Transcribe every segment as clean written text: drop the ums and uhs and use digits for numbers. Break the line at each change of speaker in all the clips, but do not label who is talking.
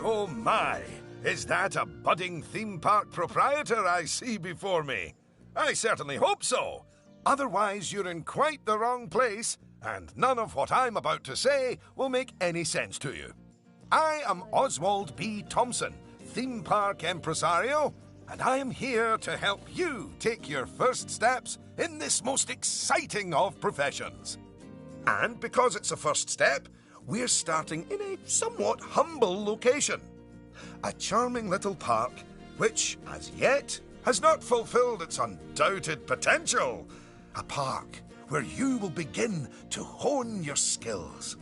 oh my! Is that a budding theme park proprietor I see before me? I certainly hope so. Otherwise, you're in quite the wrong place, and none of what I'm about to say will make any sense to you. I am Oswald B. Thompson, theme park impresario, and I am here to help you take your first steps in this most exciting of professions. And because it's a first step, we're starting in a somewhat humble location. A charming little park which, as yet, has not fulfilled its undoubted potential. A park where you will begin to hone your skills.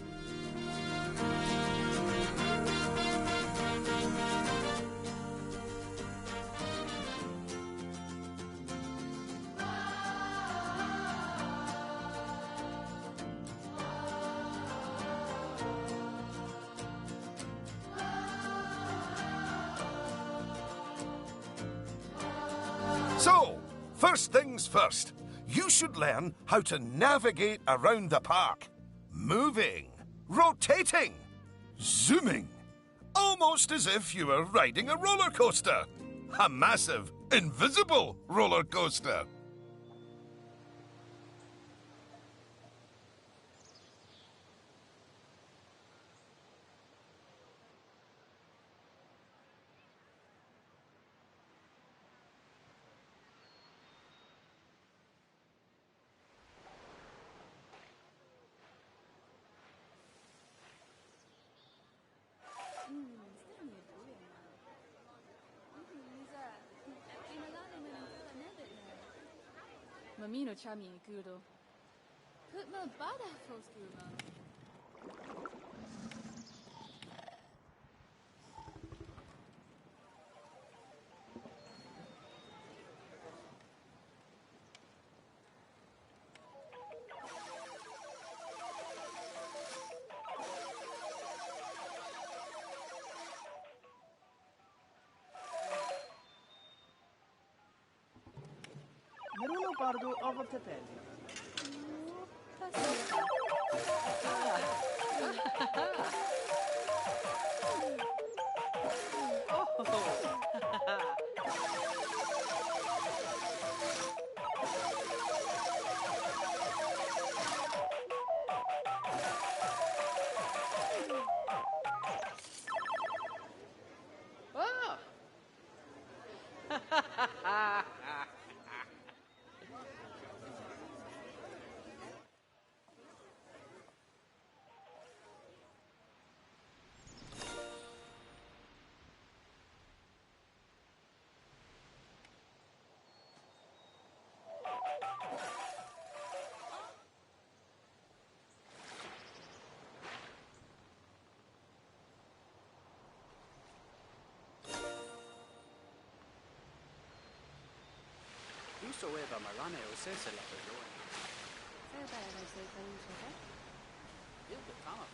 So, first things first, you should learn how to navigate around the park. Moving, rotating, zooming. Almost as if you were riding a roller coaster. A massive, invisible roller coaster.
Mamino chami kudo. Put my bada foskuma.
Bruno Pardo over Tetelli.
Whosoever Marane o Sesela Beloin. Il the Tama.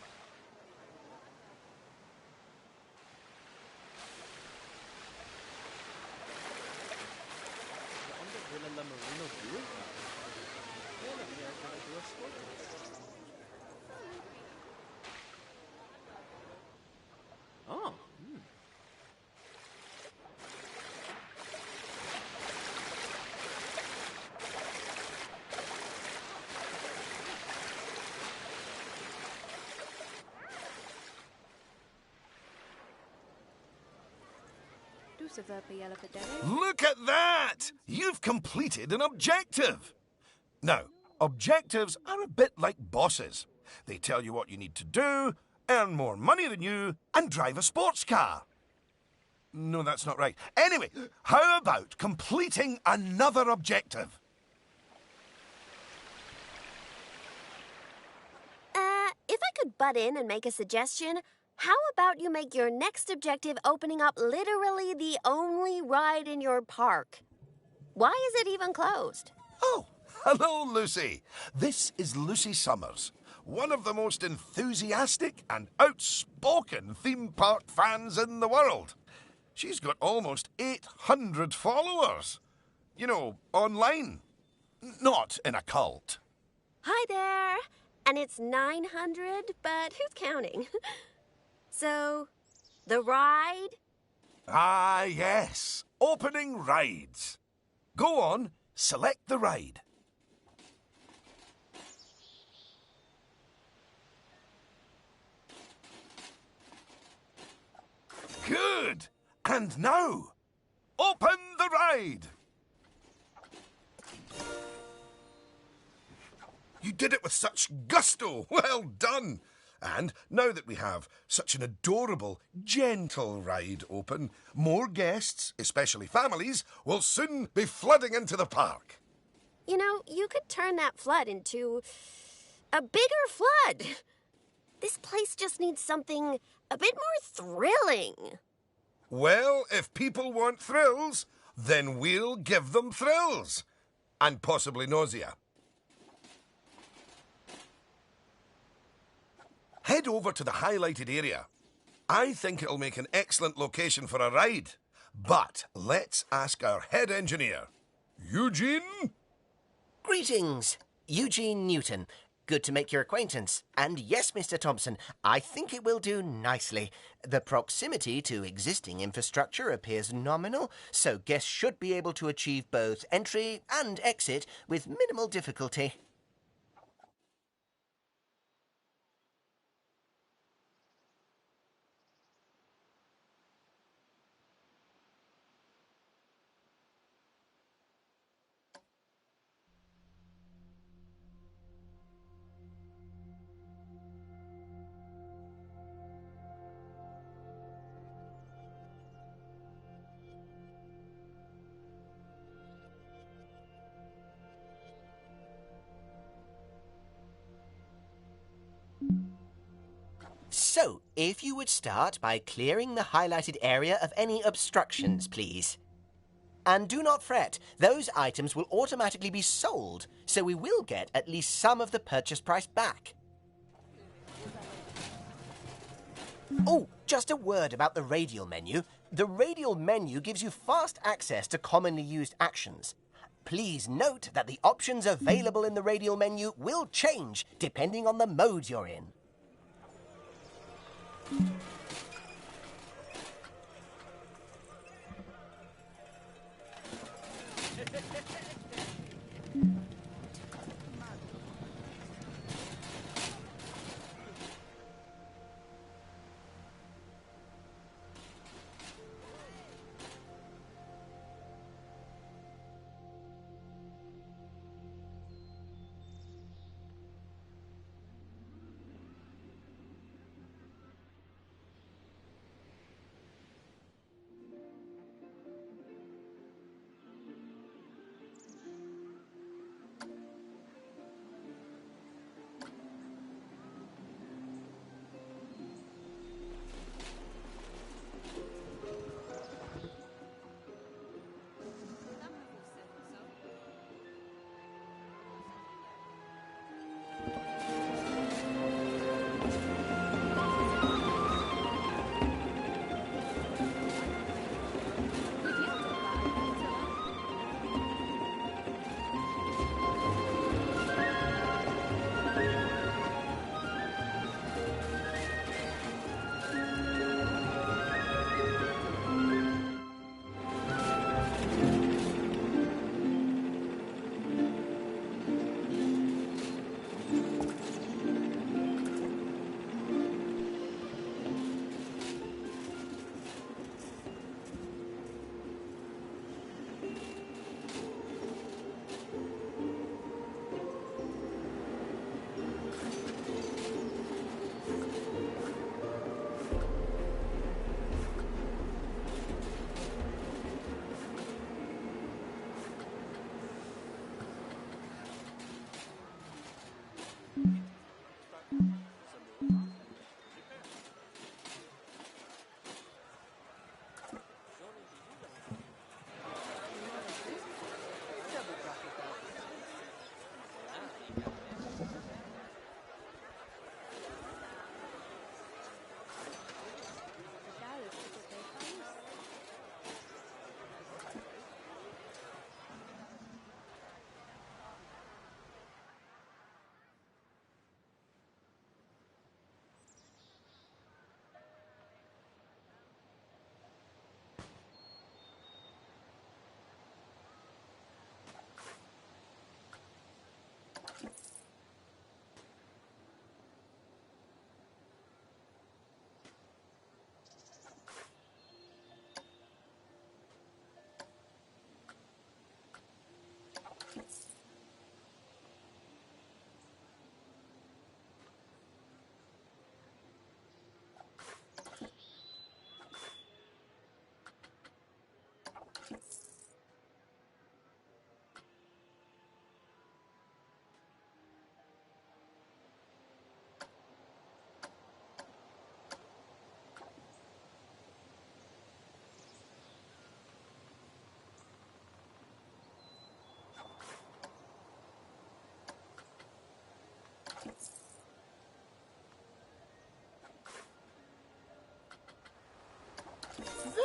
Under Villa La Marino Blue? All of you are going to do a sport. Oh.
Look at that! You've completed an objective! Now, objectives are a bit like bosses. They tell you what you need to do, earn more money than you, and drive a sports car. No, that's not right. Anyway, how about completing another objective?
If I could butt in and make a suggestion, how about you make your next objective opening up literally the only ride in your park? Why is it even closed?
Oh, hello, Lucy. This is Lucy Summers, one of the most enthusiastic and outspoken theme park fans in the world. She's got almost 800 followers. You know, online. Not in a cult.
Hi there. And it's 900, but who's counting? So, The ride?
Ah, yes. Opening rides. Go on, select the ride. Good. And now, open the ride. You did it with such gusto. Well done. And now that we have such an adorable, gentle ride open, more guests, especially families, will soon be flooding into the park.
You know, you could turn that flood into a bigger flood. This place just needs something a bit more thrilling.
Well, if people want thrills, then we'll give them thrills. And possibly nausea. Head over to the highlighted area. I think it'll make an excellent location for a ride. But let's ask our head engineer. Eugene?
Greetings, Eugene Newton. Good to make your acquaintance. And yes, Mr. Thompson, I think it will do nicely. The proximity to existing infrastructure appears nominal, so guests should be able to achieve both entry and exit with minimal difficulty. So, if you would start by clearing the highlighted area of any obstructions, please. And do not fret, those items will automatically be sold, so we will get at least some of the purchase price back. Oh, just a word about the radial menu. The radial menu gives you fast access to commonly used actions. Please note that the options available in the radial menu will change depending on the mode you're in.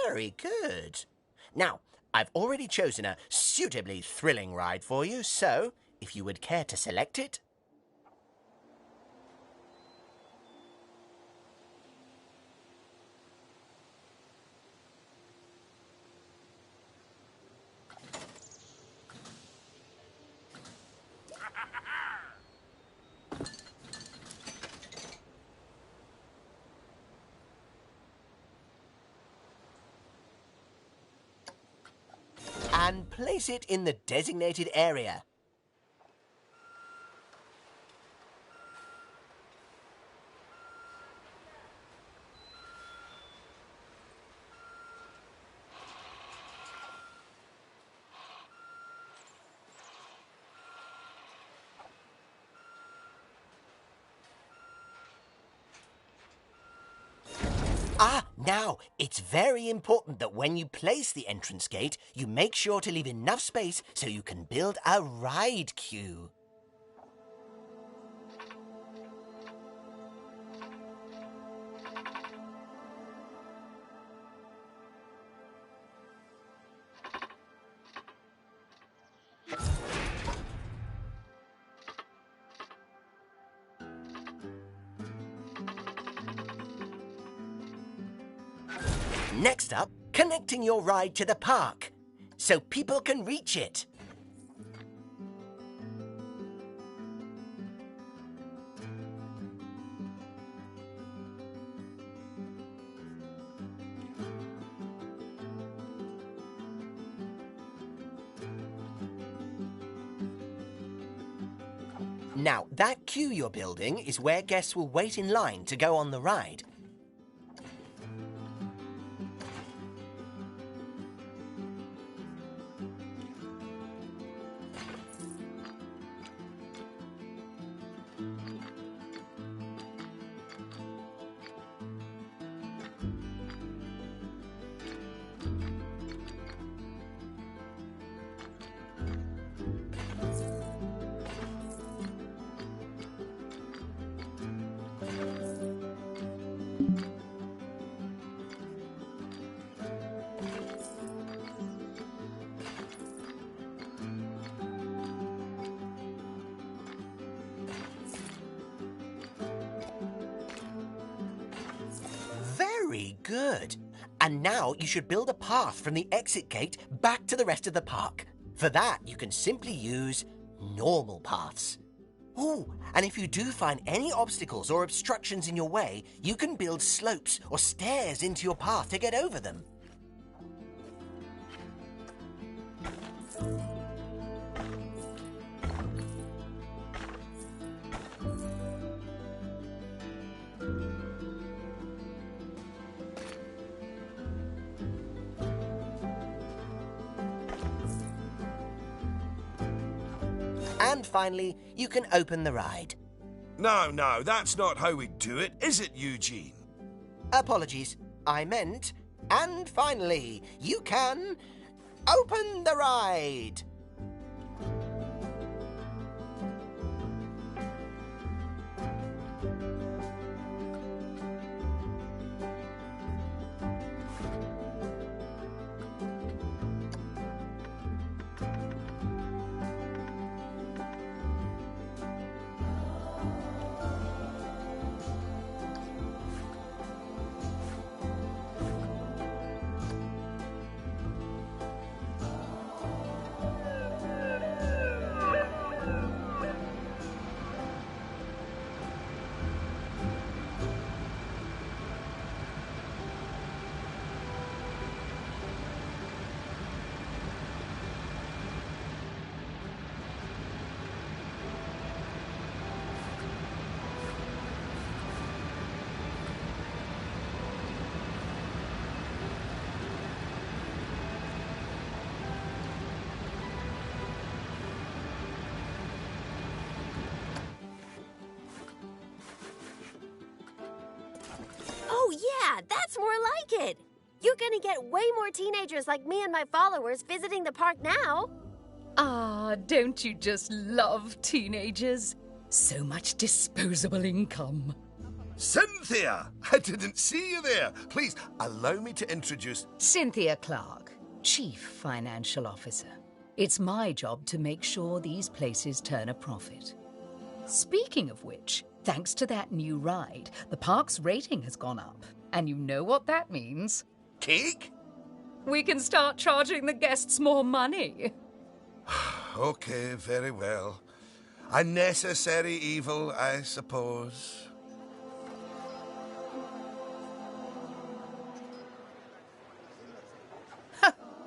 Very good. Now, I've already chosen a suitably thrilling ride for you, so if you would care to select it. And place it in the designated area. Now, it's very important that when you place the entrance gate, you make sure to leave enough space so you can build a ride queue. Next up, connecting your ride to the park, so people can reach it. Now, that queue you're building is where guests will wait in line to go on the ride. Very good. And now you should build a path from the exit gate back to the rest of the park. For that, you can simply use normal paths. Oh, and if you do find any obstacles or obstructions in your way, you can build slopes or stairs into your path to get over them. And finally, you can open the ride.
No, that's not how we do it, is it, Eugene?
Apologies, I meant, and finally, you can open the ride.
Oh, yeah, that's more like it. You're gonna get way more teenagers like me and my followers visiting the park now.
Ah, don't you just love teenagers? So much disposable income.
Cynthia! I didn't see you there. Please, allow me to introduce...
Cynthia Clark, Chief Financial Officer. It's my job to make sure these places turn a profit. Speaking of which, thanks to that new ride, the park's rating has gone up. And you know what that means?
Cake?
We can start charging the guests more money.
Okay, very well. A necessary evil, I suppose.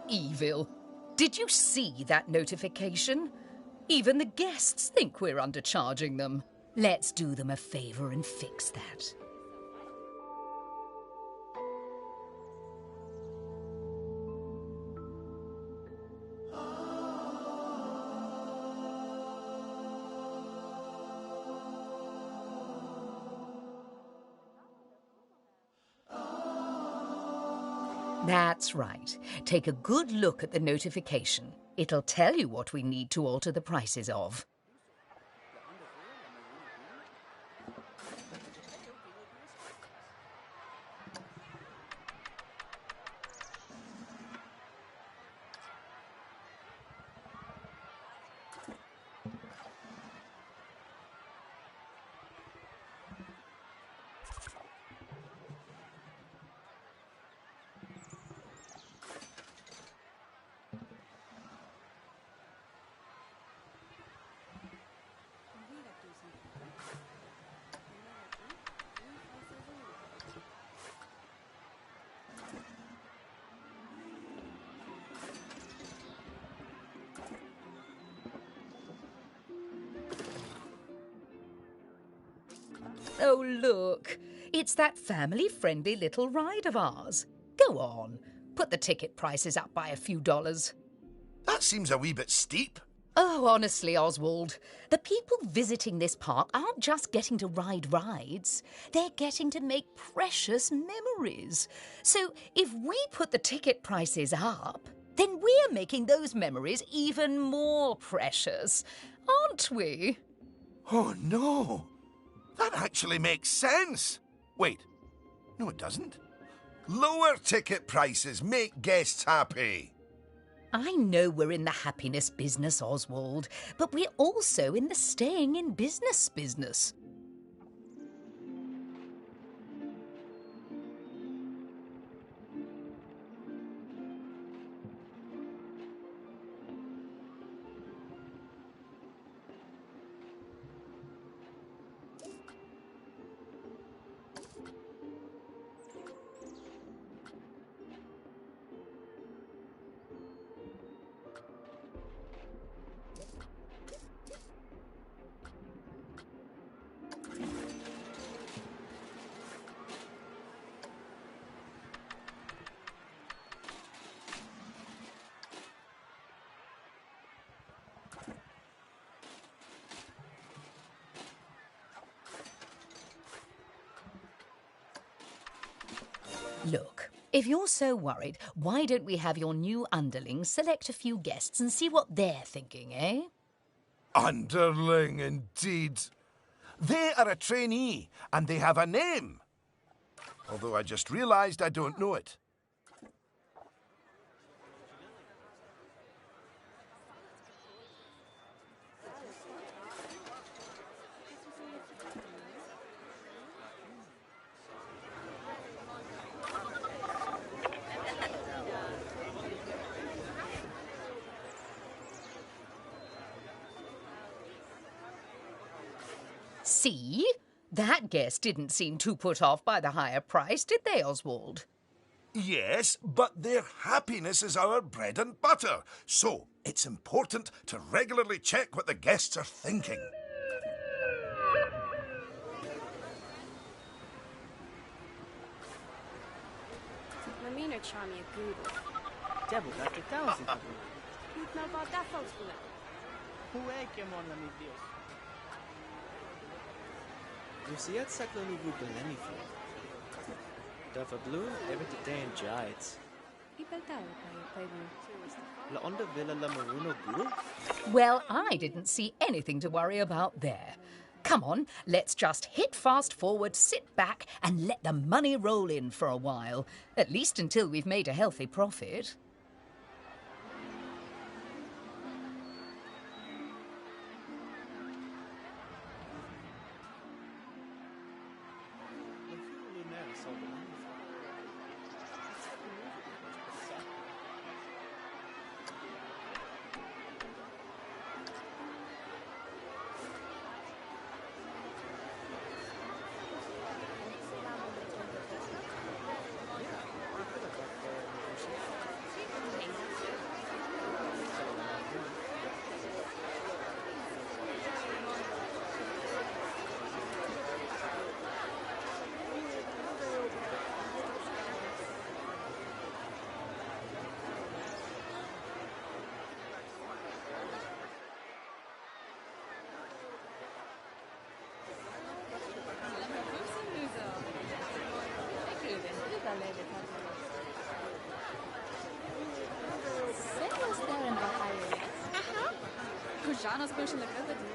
Evil. Did you see that notification? Even the guests think we're undercharging them. Let's do them a favor and fix that. That's right. Take a good look at the notification. It'll tell you what we need to alter the prices of. Oh, look. It's that family-friendly little ride of ours. Go on. Put the ticket prices up by a few dollars.
That seems a wee bit steep.
Oh, honestly, Oswald, the people visiting this park aren't just getting to ride rides. They're getting to make precious memories. So if we put the ticket prices up, then we're making those memories even more precious, aren't we?
Oh, no. That actually makes sense. Wait. No, it doesn't. Lower ticket prices make guests happy.
I know we're in the happiness business, Oswald, but we're also in the staying in business business. Look, if you're so worried, why don't we have your new underlings select a few guests and see what they're thinking, eh?
Underling, indeed. They are a trainee, and they have a name. Although I just realised I don't know it.
See? That guest didn't seem too put off by the higher price, did they, Oswald?
Yes, but their happiness is our bread and butter. So it's important to regularly check what the guests are thinking.
Lamina Charmy a Google.
Debu, that's 1,000.
Goed nou wat dat valt voor nou.
Hoe é que é mon ami Deus?
Luciet sakloni vu belenifio. Dava blue evet dan giants.
Ipeltau pa ipaibun.
La onda villa la maruno guru?
Well, I didn't see anything to worry about there. Come on, let's just hit fast forward, sit back, and let the money roll in for a while. At least until we've made a healthy profit.
Eu vi o Luné salvando.
Žána společně takhle vedou.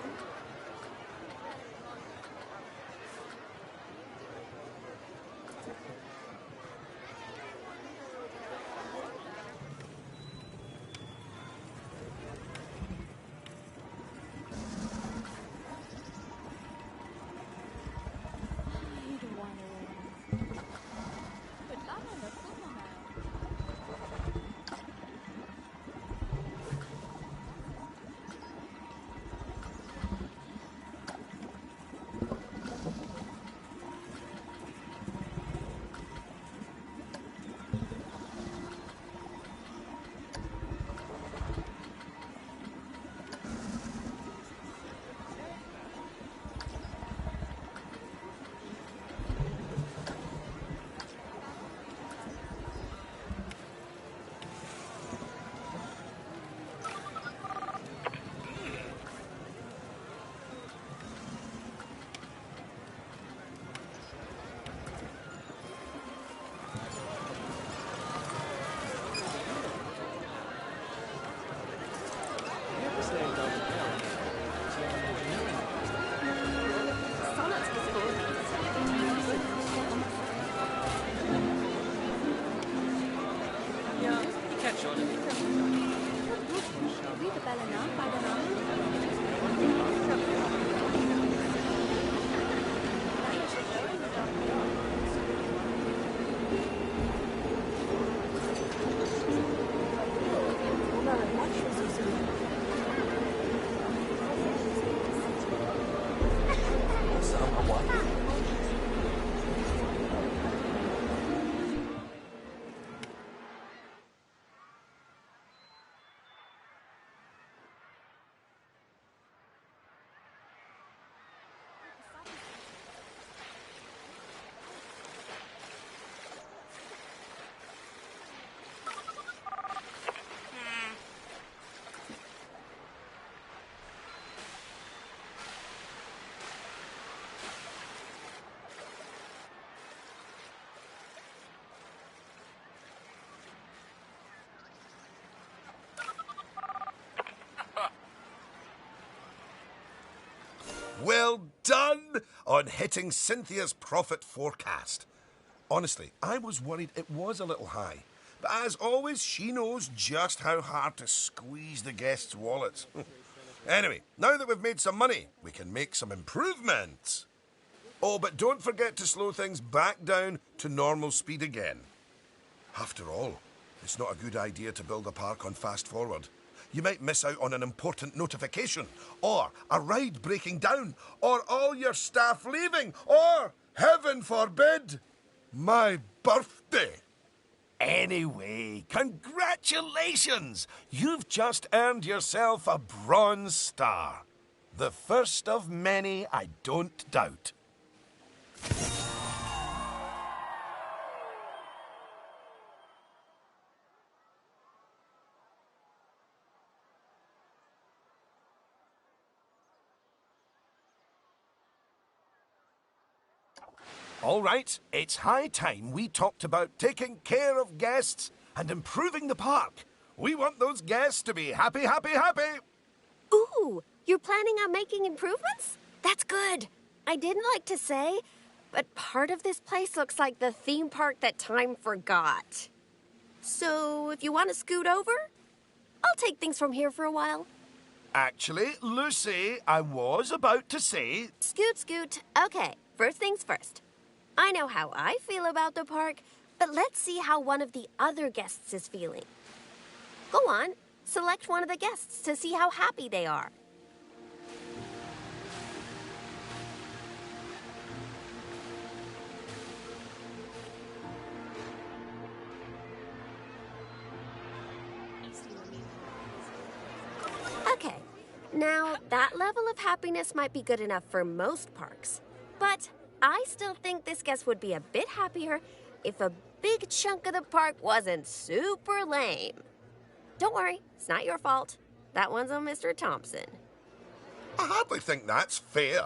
Well done on hitting Cynthia's profit forecast. Honestly, I was worried it was a little high. But as always, she knows just how hard to squeeze the guests' wallets. Anyway, now that we've made some money, we can make some improvements. Oh, but don't forget to slow things back down to normal speed again. After all, it's not a good idea to build a park on fast forward. You might miss out on an important notification, or a ride breaking down, or all your staff leaving, or, heaven forbid, my birthday. Anyway, congratulations! You've just earned yourself a bronze star. The first of many, I don't doubt. All right, it's high time we talked about taking care of guests and improving the park. We want those guests to be happy, happy, happy.
Ooh, you're planning on making improvements? That's good. I didn't like to say, but part of this place looks like the theme park that time forgot. So, if you want to scoot over, I'll take things from here for a while.
Actually, Lucy, I was about to say...
Scoot, scoot. Okay, first things first. I know how I feel about the park, but let's see how one of the other guests is feeling. Go on, select one of the guests to see how happy they are. Okay, now that level of happiness might be good enough for most parks, but I still think this guest would be a bit happier if a big chunk of the park wasn't super lame. Don't worry, it's not your fault. That one's on Mr. Thompson.
I hardly think that's fair.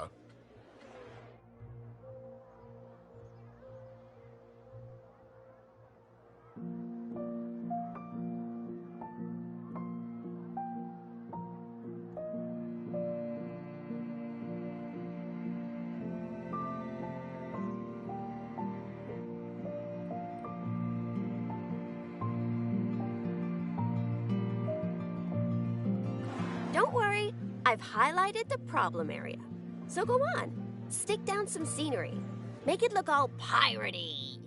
Don't worry, I've highlighted the problem area. So go on, stick down some scenery. Make it look all piratey.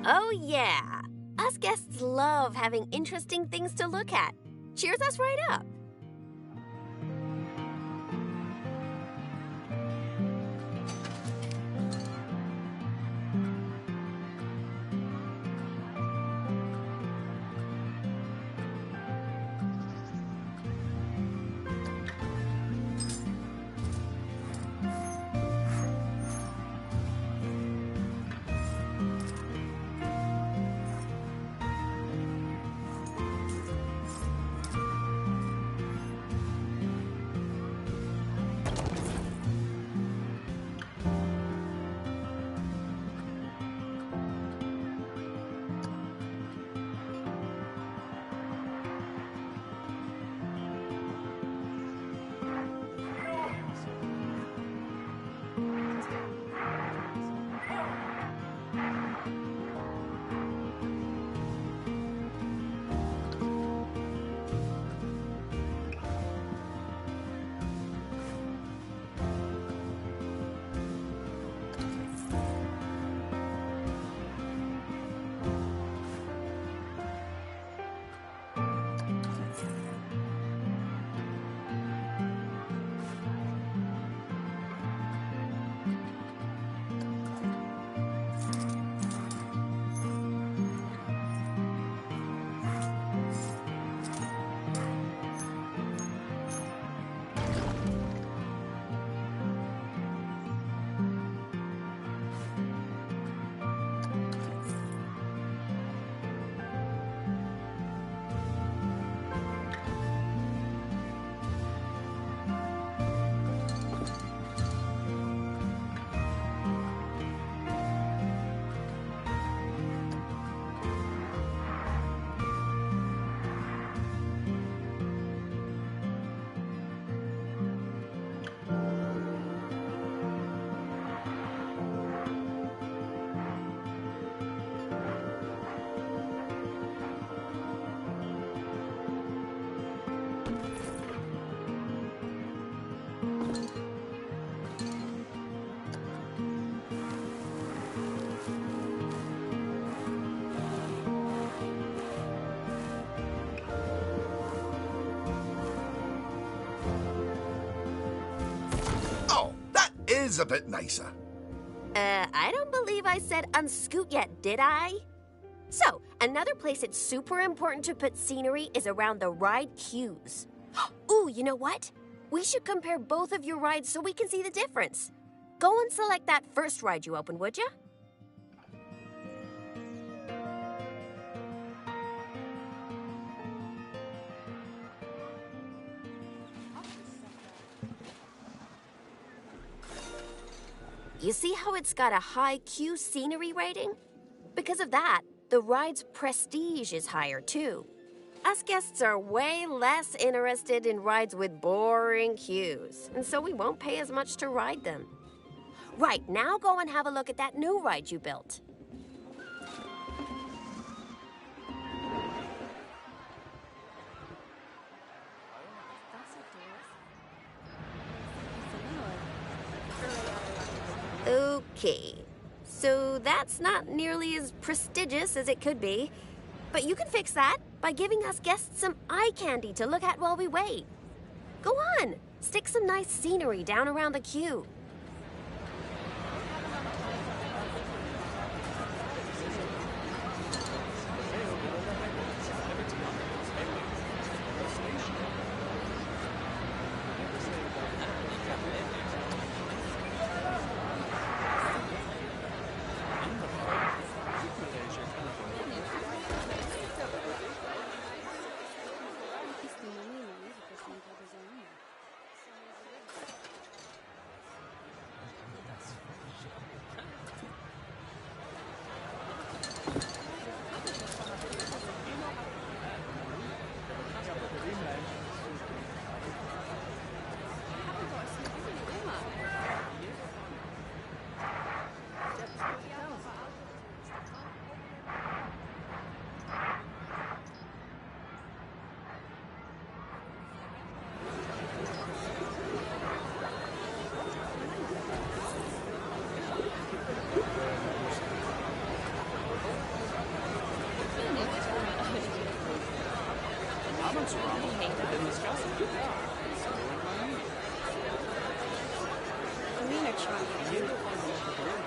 Oh yeah, us guests love having interesting things to look at. Cheers us right up.
Is a bit nicer.
I don't believe I said unscoot yet, did I? So, another place it's super important to put scenery is around the ride queues. Ooh, you know what? We should compare both of your rides so we can see the difference. Go and select that first ride you opened, would you? You see how it's got a high queue scenery rating? Because of that, the ride's prestige is higher too. Us guests are way less interested in rides with boring queues, and so we won't pay as much to ride them. Right, now go and have a look at that new ride you built. Okay, so that's not nearly as prestigious as it could be. But you can fix that by giving us guests some eye candy to look at while we wait. Go on, stick some nice scenery down around the queue.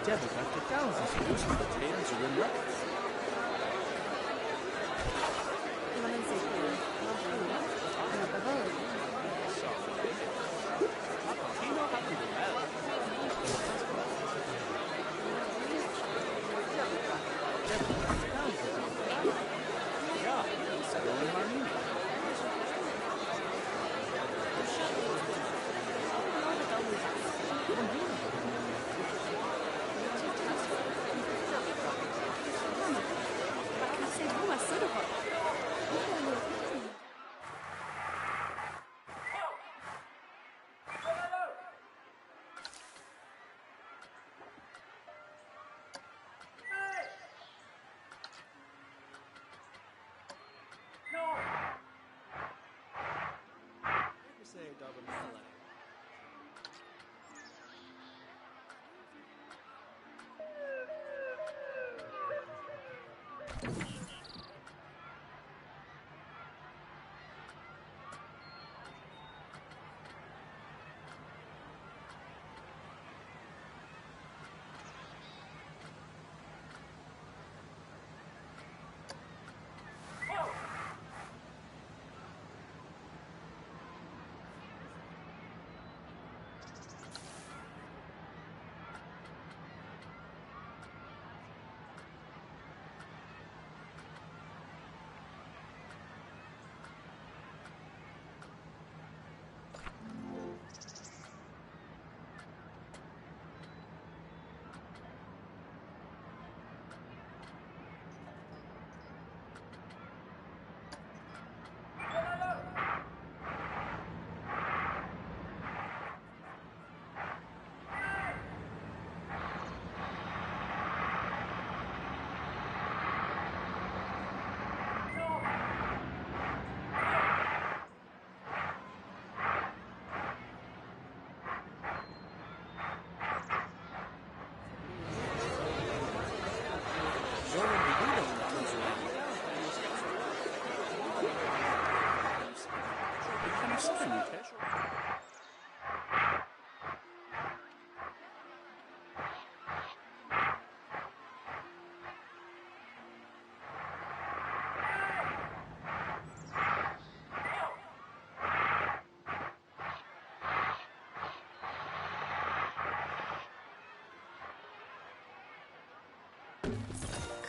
Debbie got the thousands of used potatoes are in records.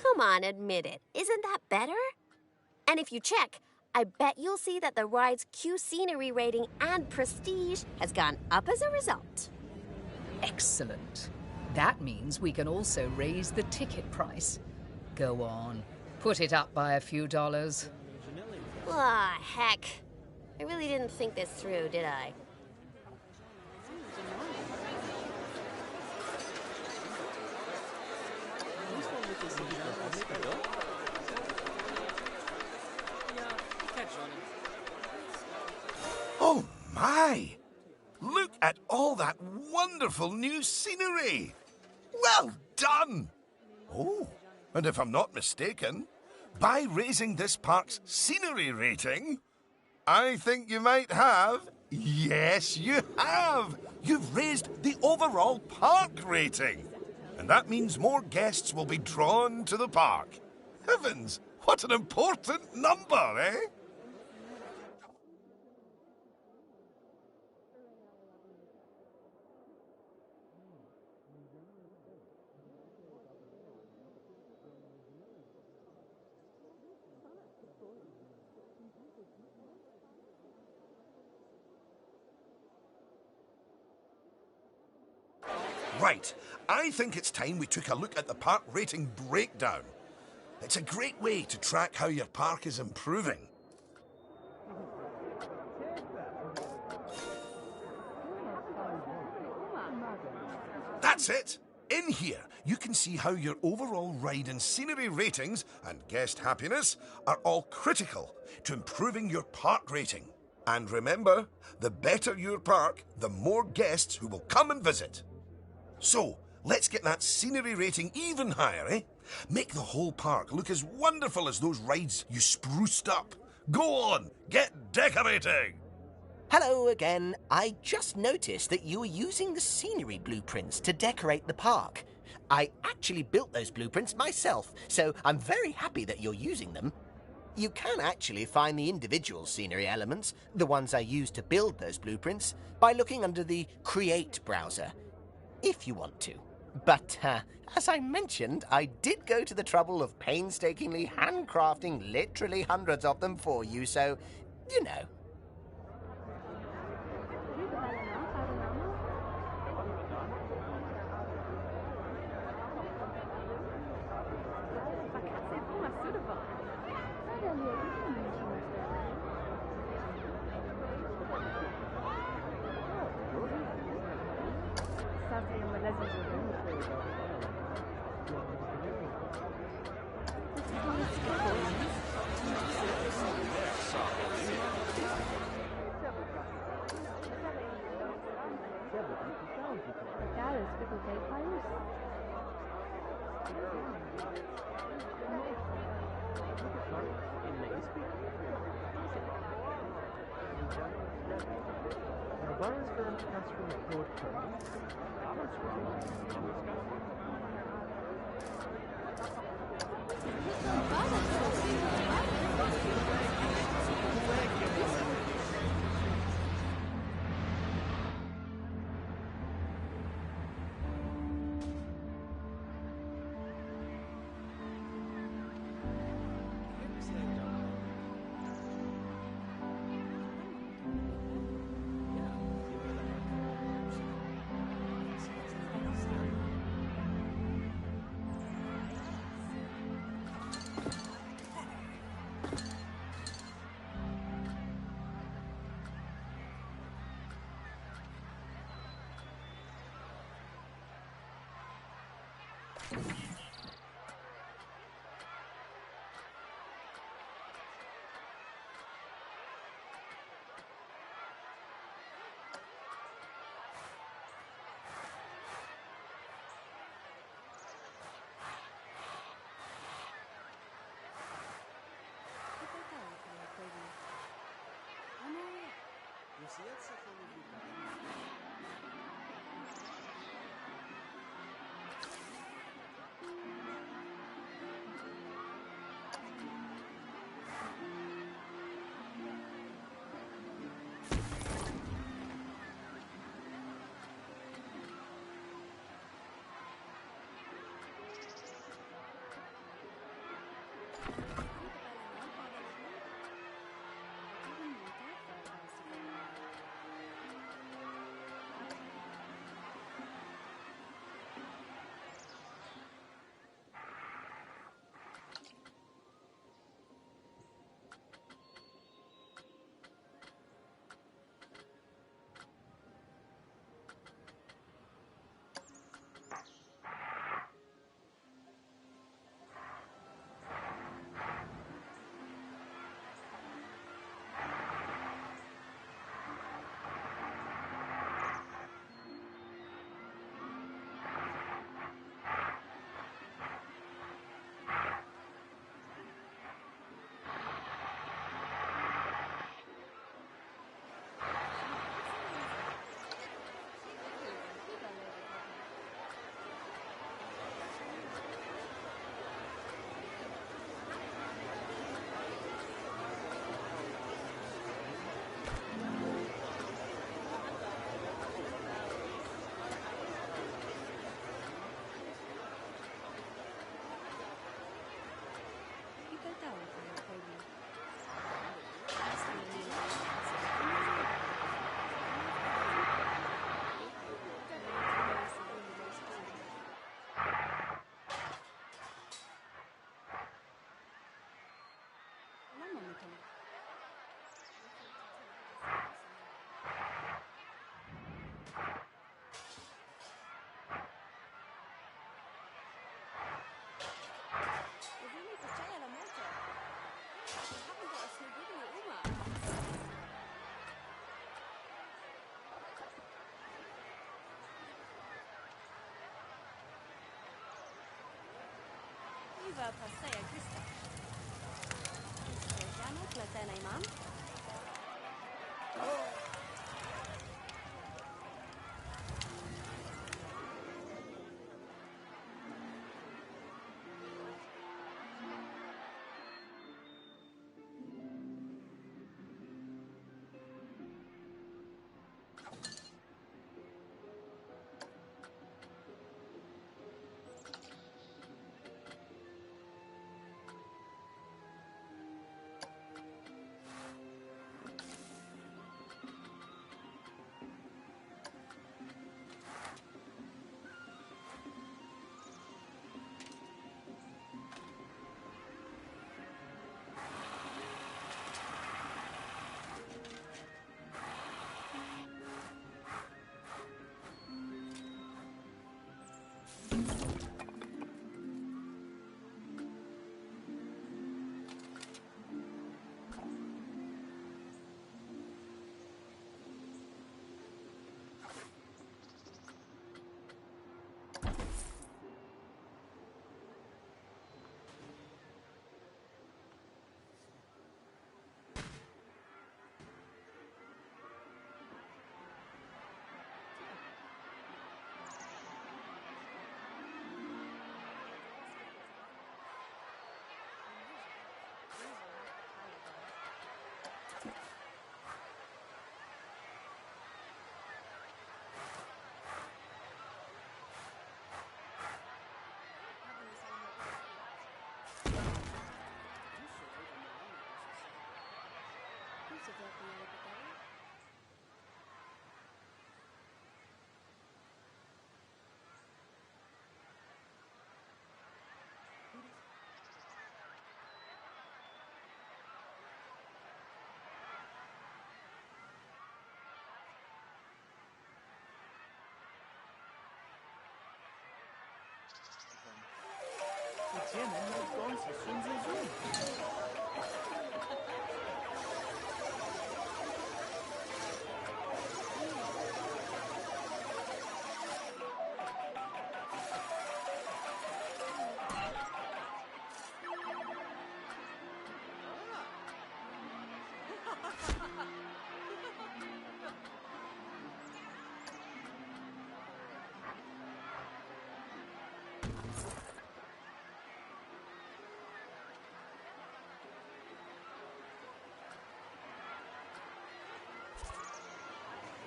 Come on, admit it. Isn't that better? And if you check, I bet you'll see that the ride's queue scenery rating and prestige has gone up as a result.
Excellent. That means we can also raise the ticket price. Go on, put it up by a few dollars.
Ah, heck. I really didn't think this through, did I?
Oh, my! Look at all that wonderful new scenery! Well done! Oh, and if I'm not mistaken, by raising this park's scenery rating, I think you might have... Yes, you have! You've raised the overall park rating. And that means more guests will be drawn to the park. Heavens, what an important number, eh? Right, I think it's time we took a look at the park rating breakdown. It's a great way to track how your park is improving. That's it! In here, you can see how your overall ride and scenery ratings and guest happiness are all critical to improving your park rating. And remember, the better your park, the more guests who will come and visit. So, let's get that scenery rating even higher, eh? Make the whole park look as wonderful as those rides you spruced up. Go on, get decorating!
Hello again. I just noticed that you were using the scenery blueprints to decorate the park. I actually built those blueprints myself, so I'm very happy that you're using them. You can actually find the individual scenery elements, the ones I used to build those blueprints, by looking under the Create browser, if you want to. But, as I mentioned, I did go to the trouble of painstakingly handcrafting literally hundreds of them for you, so, you know.
Salve passeia Krista. Sejano platena imam.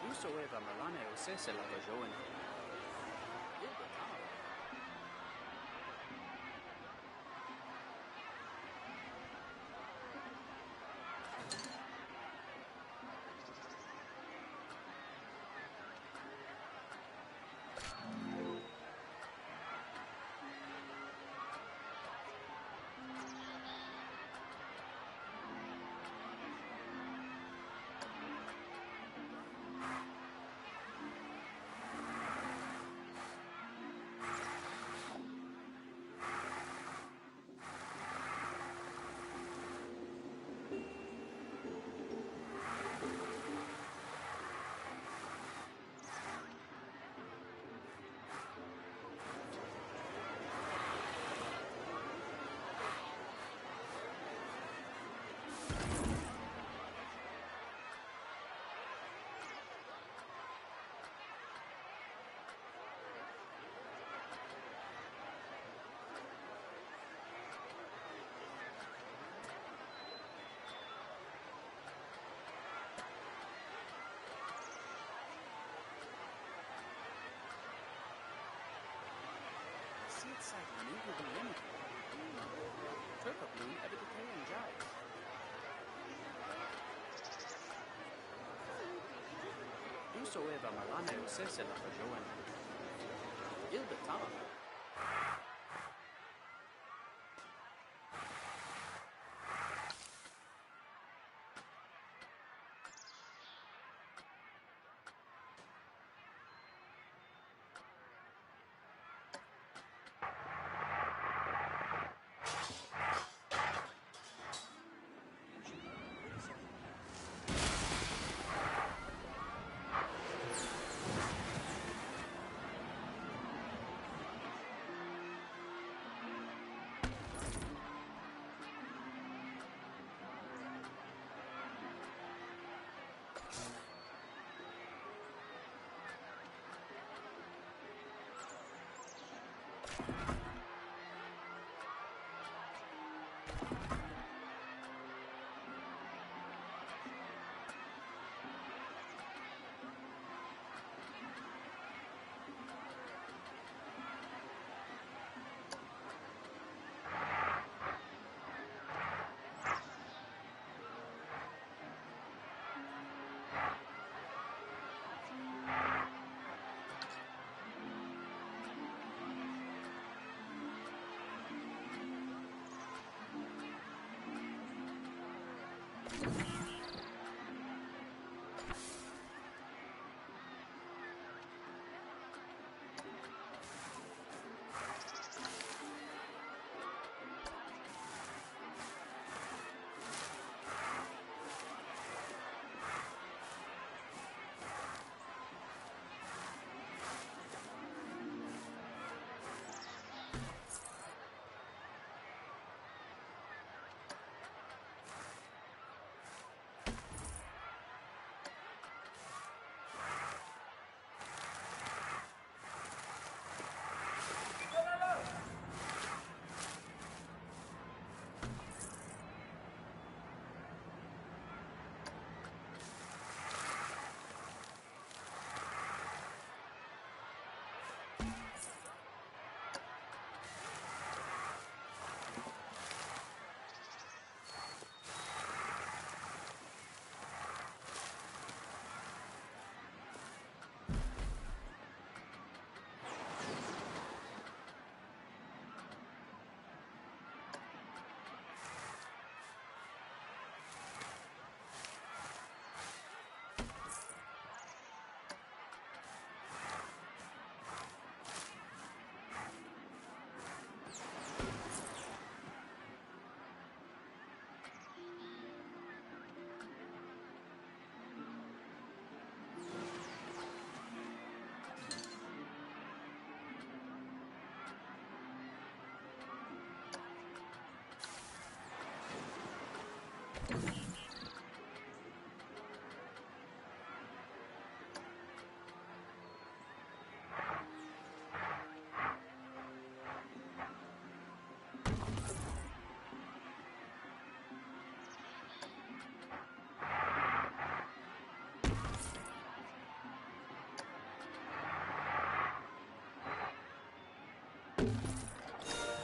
Whosoever Milano says la Bajoan. Whosoever Milano says la Bajoan. Il Batam.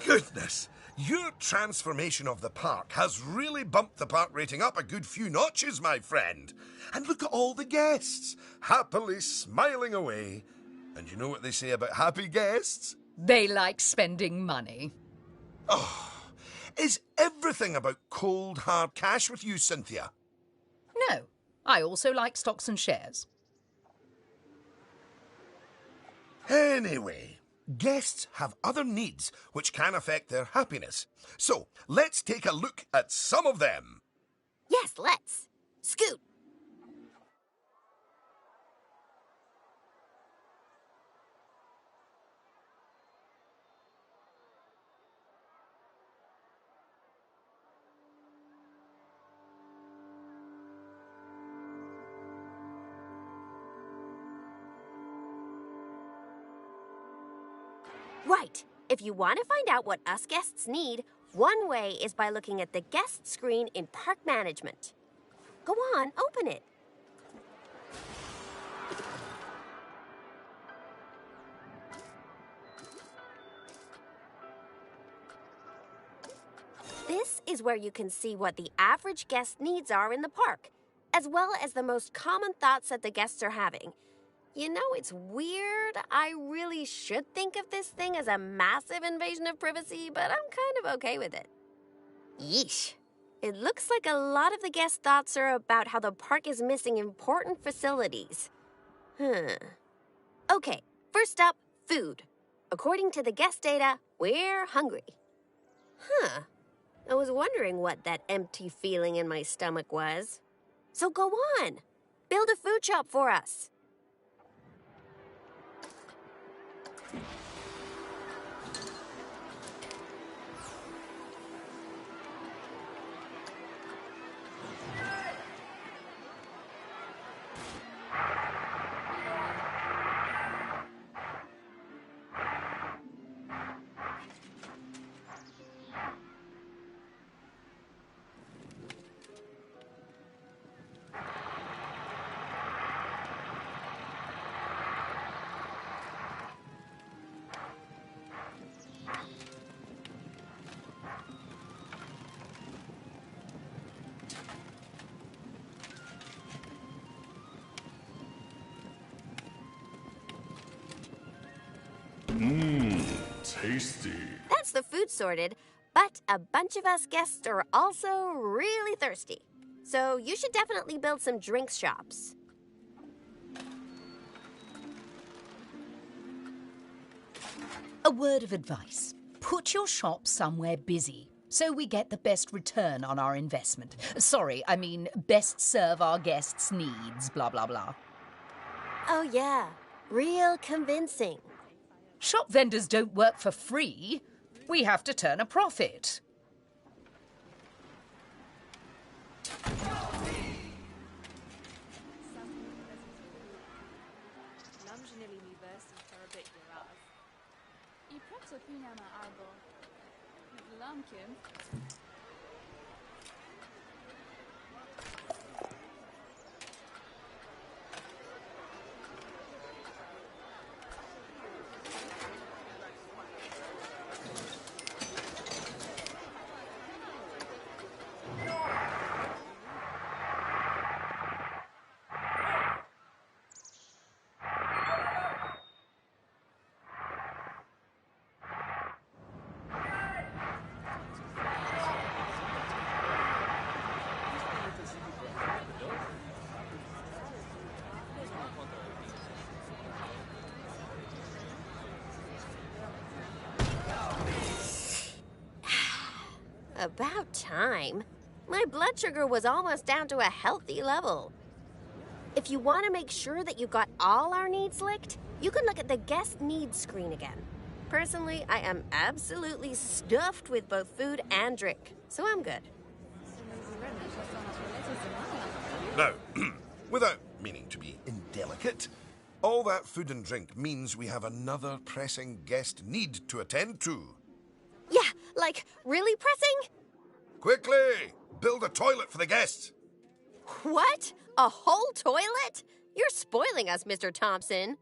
Goodness! Your transformation of the park has really bumped the park rating up a good few notches, my friend. And look at all the guests, happily smiling away. And you know what they say about happy guests?
They like spending money.
Is everything about cold, hard cash with you, Cynthia?
No, I also like stocks and shares.
Anyway, guests have other needs which can affect their happiness. So, let's take a look at some of them.
Yes, let's. Scoot. Right. If you want to find out what us guests need, one way is by looking at the guest screen in Park Management. Go on, open it. This is where you can see what the average guest needs are in the park, as well as the most common thoughts that the guests are having. You know, it's weird. I really should think of this thing as a massive invasion of privacy, but I'm kind of okay with it. Yeesh. It looks like a lot of the guest thoughts are about how the park is missing important facilities. Okay, first up, food. According to the guest data, we're hungry. I was wondering what that empty feeling in my stomach was. So go on. Build a food shop for us.
Tasty.
That's the food sorted, but a bunch of us guests are also really thirsty. So you should definitely build some drinks shops.
A word of advice. Put your shop somewhere busy so we get the best return on our investment. Sorry, I mean best serve our guests' needs, blah, blah, blah.
Oh, yeah. Real convincing.
Shop vendors don't work for free. We have to turn a profit.
I pracuję albo lamkiem.
About time. My blood sugar was almost down to a healthy level. If you want to make sure that you got all our needs licked, you can look at the guest needs screen again. Personally, I am absolutely stuffed with both food and drink, so I'm good.
Now, without meaning to be indelicate, all that food and drink means we have another pressing guest need to attend to.
Yeah, like, really pressing?
Quickly! Build a toilet for the guests.
What? A whole toilet? You're spoiling us, Mr. Thompson.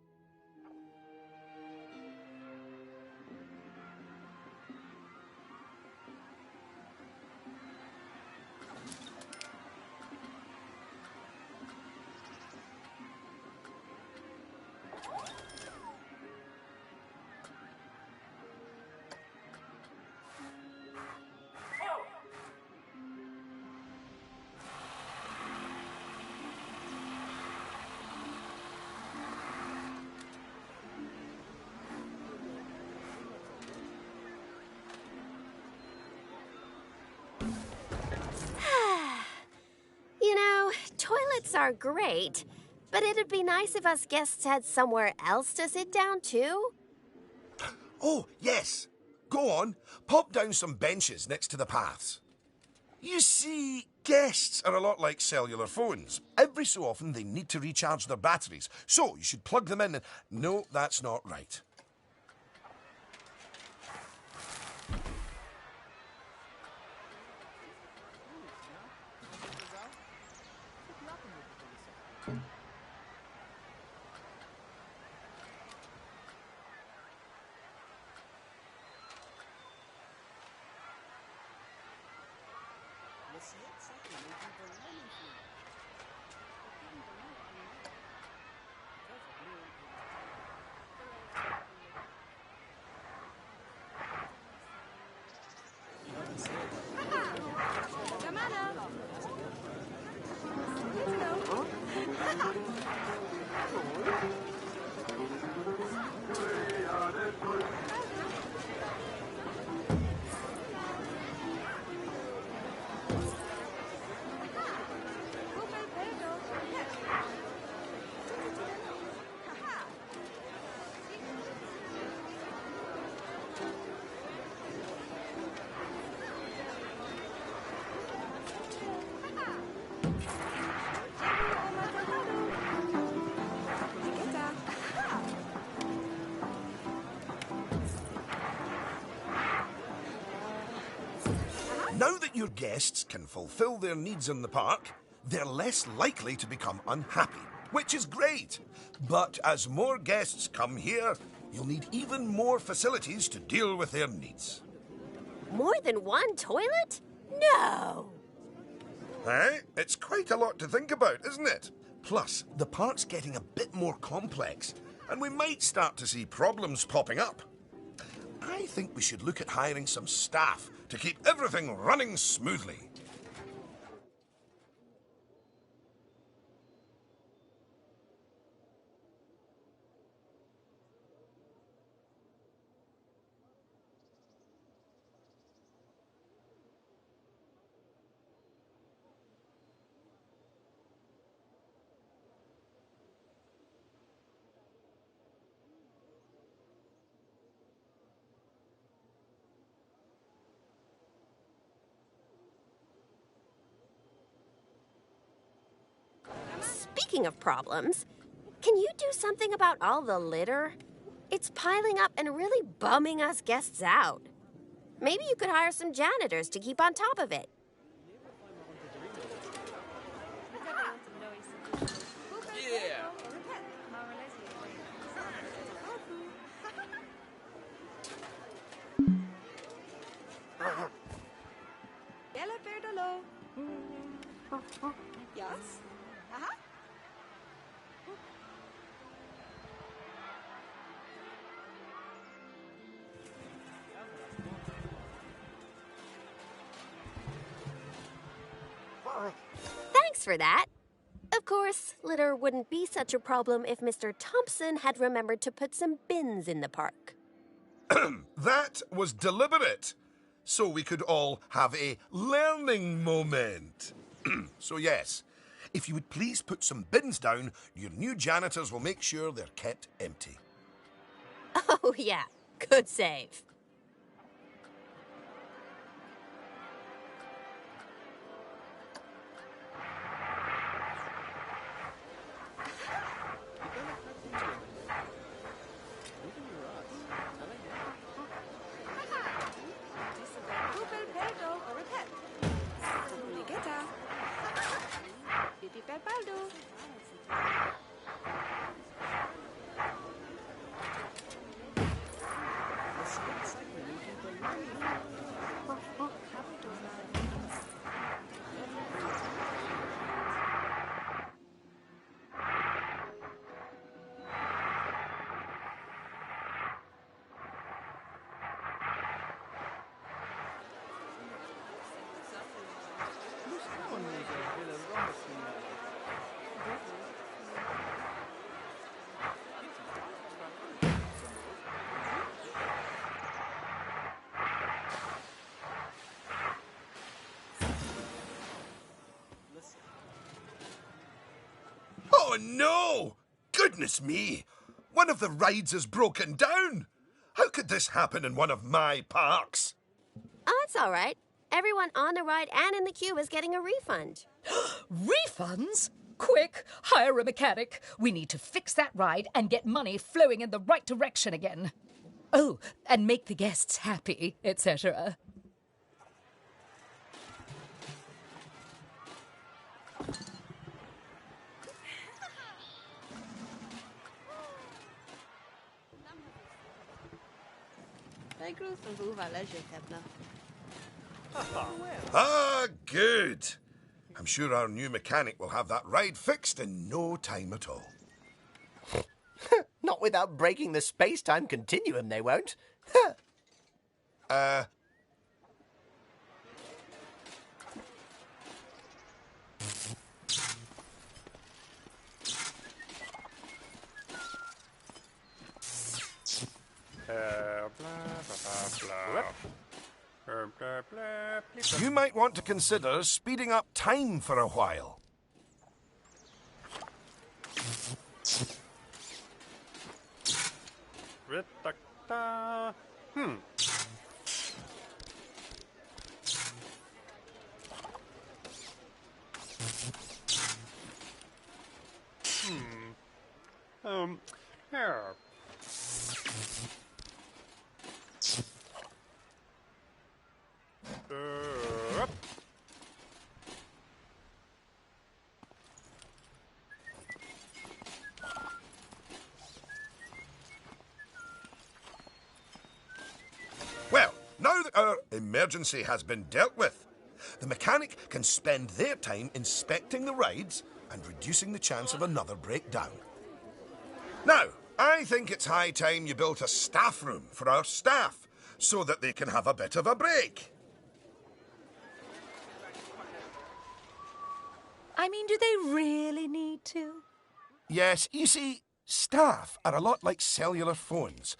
You know, toilets are great, but it'd be nice if us guests had somewhere else to sit down, too.
Oh, yes. Go on. Pop down some benches next to the paths. You see, guests are a lot like cellular phones. Every so often they need to recharge their batteries, so you should plug them in and... No, that's not right. Now that your guests can fulfill their needs in the park, they're less likely to become unhappy, which is great. But as more guests come here, you'll need even more facilities to deal with their needs.
More than one toilet? No!
Eh? It's quite a lot to think about, isn't it? Plus, the park's getting a bit more complex. and we might start to see problems popping up. I think we should look at hiring some staff to keep everything running smoothly.
Speaking of problems, can you do something about all the litter? It's piling up and really bumming us guests out. Maybe you could hire some janitors to keep on top of it.
Yeah.
Yes?
Thanks for that. Of course, litter wouldn't be such a problem if Mr. Thompson had remembered to put some bins in the park.
That was deliberate, so we could all have a learning moment. So yes, if you would please put some bins down, your new janitors will make sure they're kept empty.
Oh, yeah. Good save.
Oh no! Goodness me! One of the rides is broken down! How could this happen in one of my parks?
Oh, it's all right. Everyone on the ride and in the queue is getting a refund.
Refunds? Quick, hire a mechanic. We need to fix that ride and get money flowing in the right direction again. Oh, and make the guests happy, etc.
Ah, good. I'm sure our new mechanic will have that ride fixed in no time at all.
Not without breaking the space-time continuum, they won't.
You might want to consider speeding up time for a while.
Here. Up.
Well, now that our emergency has been dealt with, the mechanic can spend their time inspecting the rides and reducing the chance of another breakdown. Now, I I think it's high time you built a staff room for our staff so that they can have a bit of a break.
I mean, do they really need to?
Yes, you see, staff are a lot like cellular phones.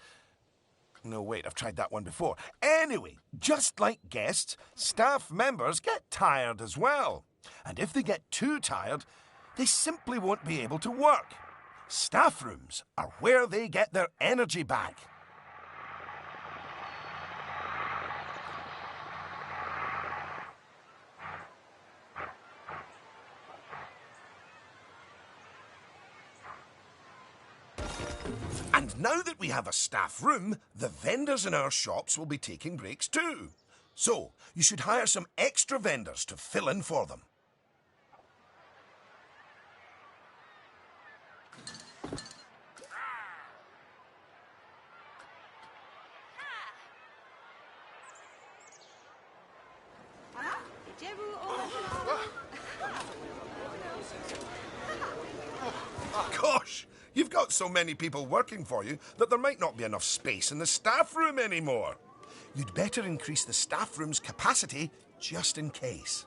No, wait, I've tried that one before. Anyway, just like guests, staff members get tired as well. And if they get too tired, they simply won't be able to work. Staff rooms are where they get their energy back. And now that we have a staff room, the vendors in our shops will be taking breaks too. So, you should hire some extra vendors to fill in for them. Gosh, you've got so many people working for you that there might not be enough space in the staff room anymore. You'd better increase the staff room's capacity just in case.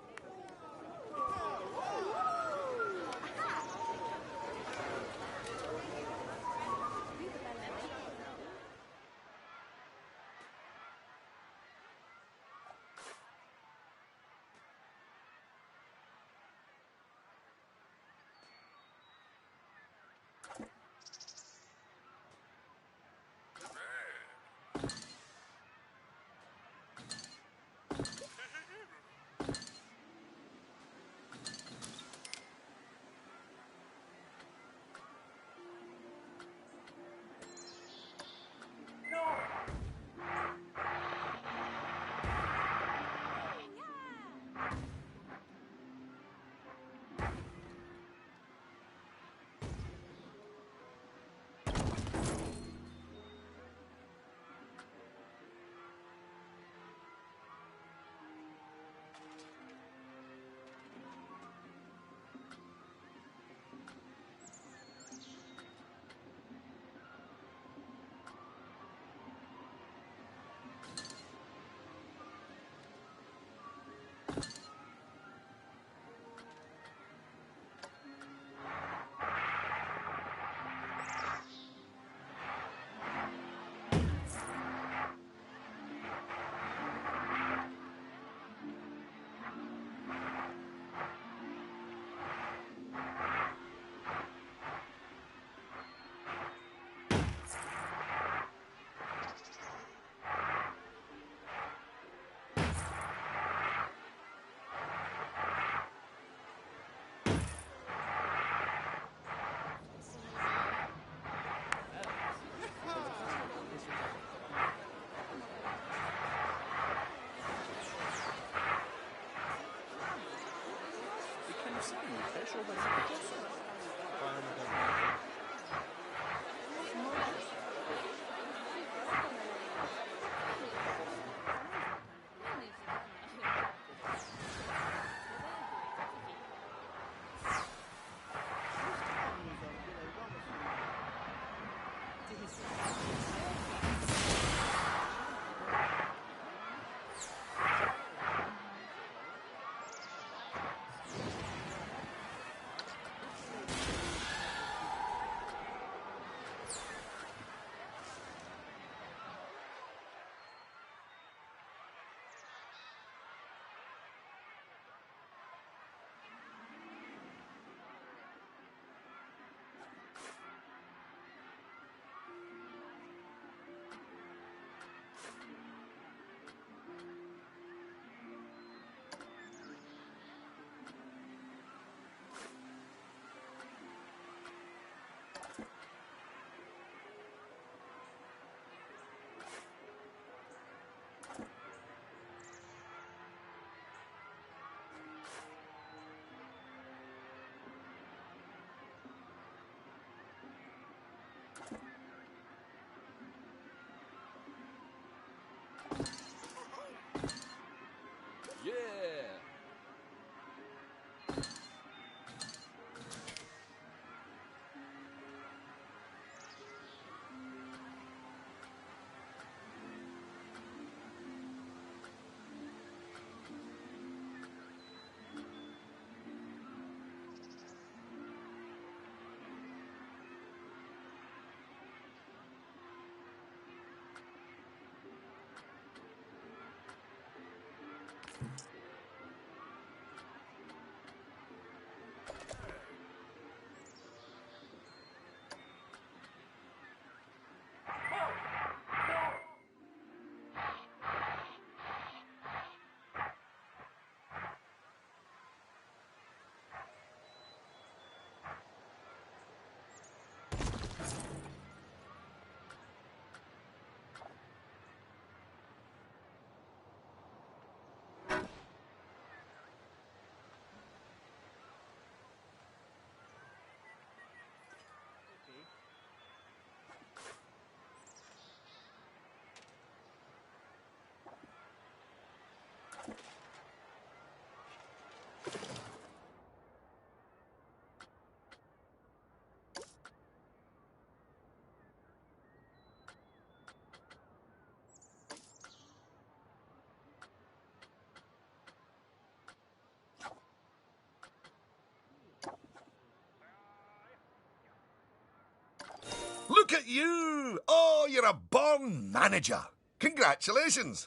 Look at you! Oh, you're a born manager. Congratulations.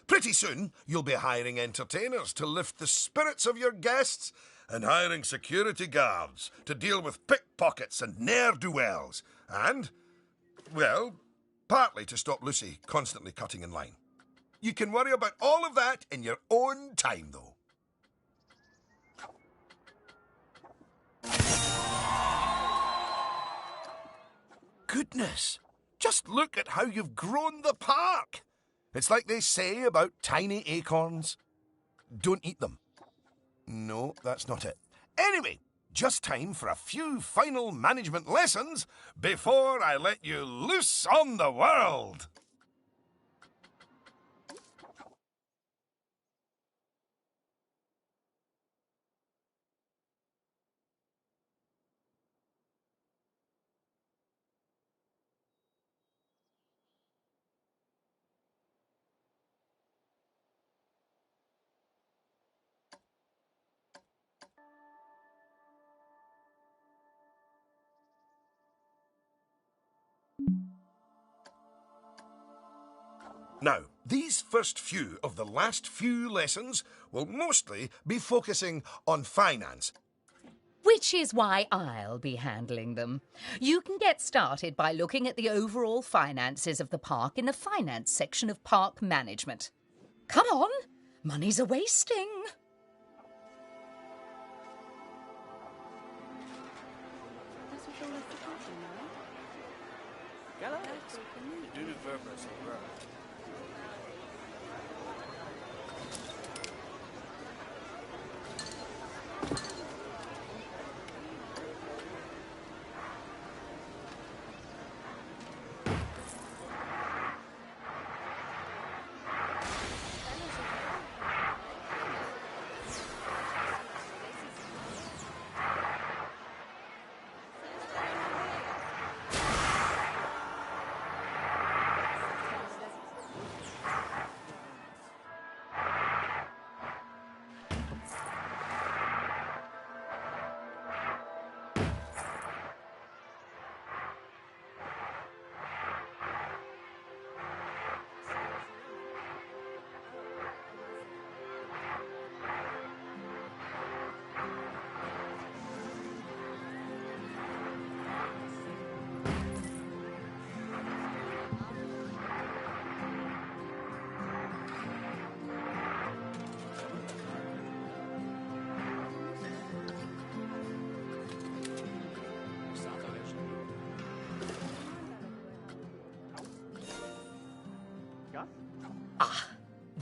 Pretty soon, you'll be hiring entertainers to lift the spirits of your guests and hiring security guards to deal with pickpockets and ne'er-do-wells. And, well, partly to stop Lucy constantly cutting in line. You can worry about all of that in your own time, though. Goodness! Just look at how you've grown the park! It's like they say about tiny acorns. Don't eat them. No, that's not it. Anyway, just time for a few final management lessons before I let you loose on the world. Now, these first few of the last few lessons will mostly be focusing on finance.
Which is why I'll be handling them. You can get started by looking at the overall finances of the park in the finance section of park management. Come on, money's a-wasting.
Galax, du verber sogar.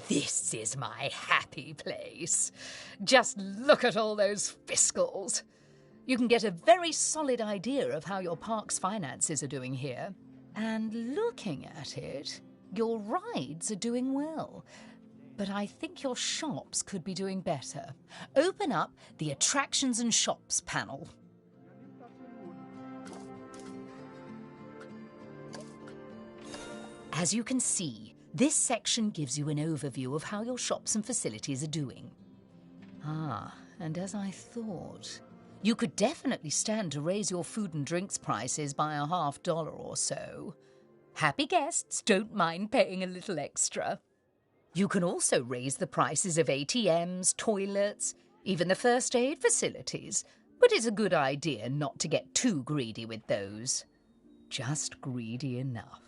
This is my happy place. Just look at all those fiscals. You can get a very solid idea of how your park's finances are doing here. And looking at it, your rides are doing well. But I think your shops could be doing better. Open up the Attractions and Shops panel. As you can see, this section gives you an overview of how your shops and facilities are doing. And as I thought, you could definitely stand to raise your food and drinks prices by $50 or so. Happy guests don't mind paying a little extra. You can also raise the prices of ATMs, toilets, even the first aid facilities, but it's a good idea not to get too greedy with those. Just greedy enough.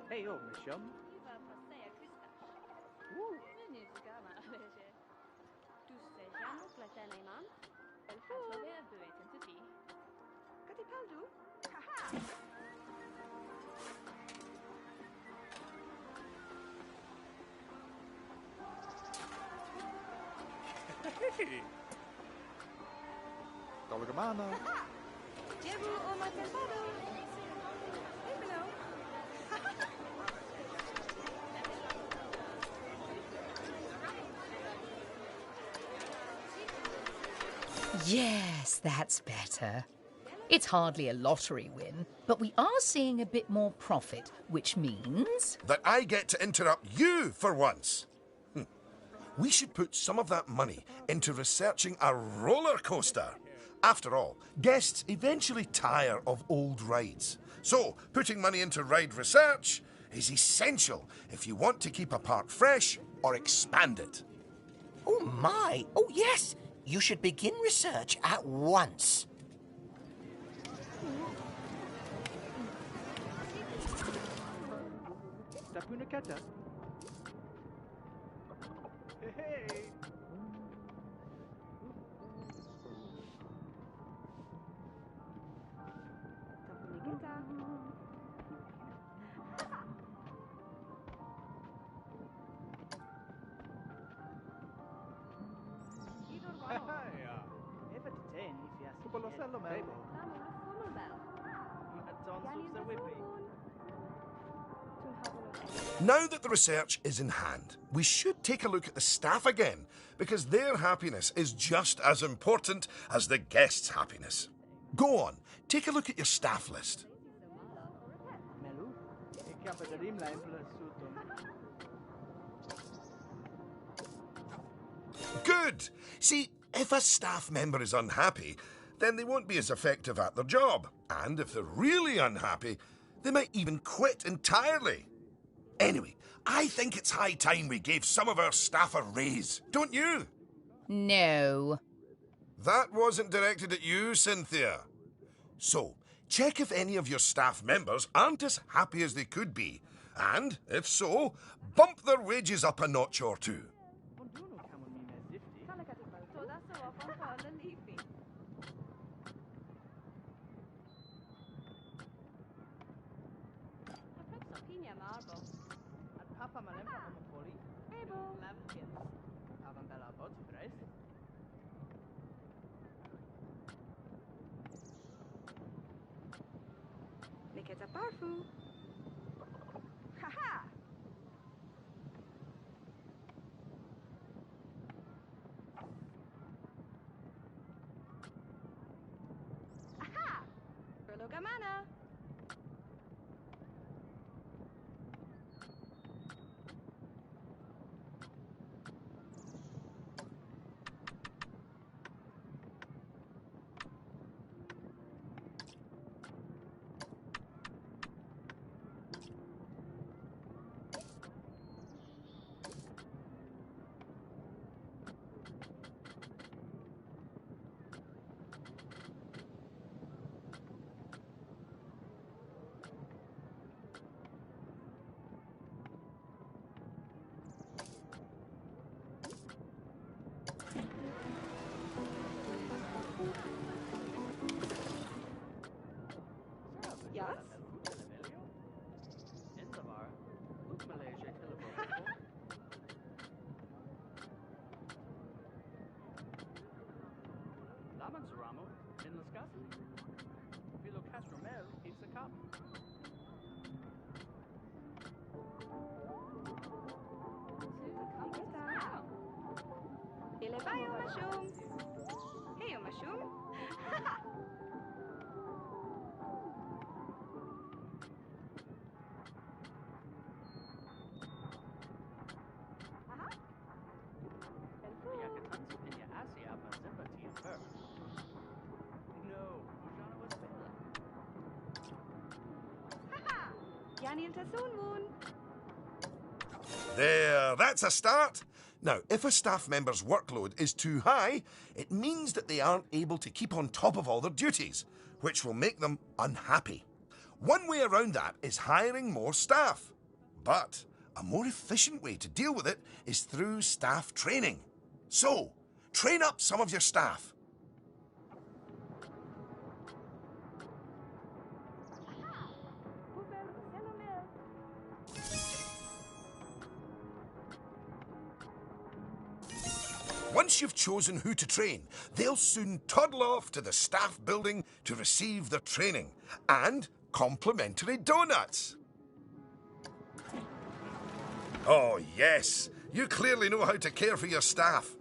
Hej, Michel. Hey. Dollar Gamana.
Yes, that's better. It's hardly a lottery win, but we are seeing a bit more profit, which means...
That I get to interrupt you for once. We should put some of that money into researching a roller coaster. After all, guests eventually tire of old rides. So, putting money into ride research is essential if you want to keep a park fresh or expand it.
Oh, my. Oh, yes. You should begin research at once.
Hey!
Now that the research is in hand, we should take a look at the staff again, because their happiness is just as important as the guests' happiness. Go on, take a look at your staff list. Good! See, if a staff member is unhappy, then they won't be as effective at their job. And if they're really unhappy, they might even quit entirely. Anyway, I think it's high time we gave some of our staff a raise, don't you?
No.
That wasn't directed at you, Cynthia. So, check if any of your staff members aren't as happy as they could be. And, if so, bump their wages up a notch or two. There, that's a start. Now, if a staff member's workload is too high, it means that they aren't able to keep on top of all their duties, which will make them unhappy. One way around that is hiring more staff. But a more efficient way to deal with it is through staff training. So, train up some of your staff. Once you've chosen who to train, they'll soon toddle off to the staff building to receive their training and complimentary donuts. Oh, yes. You clearly know how to care for your staff.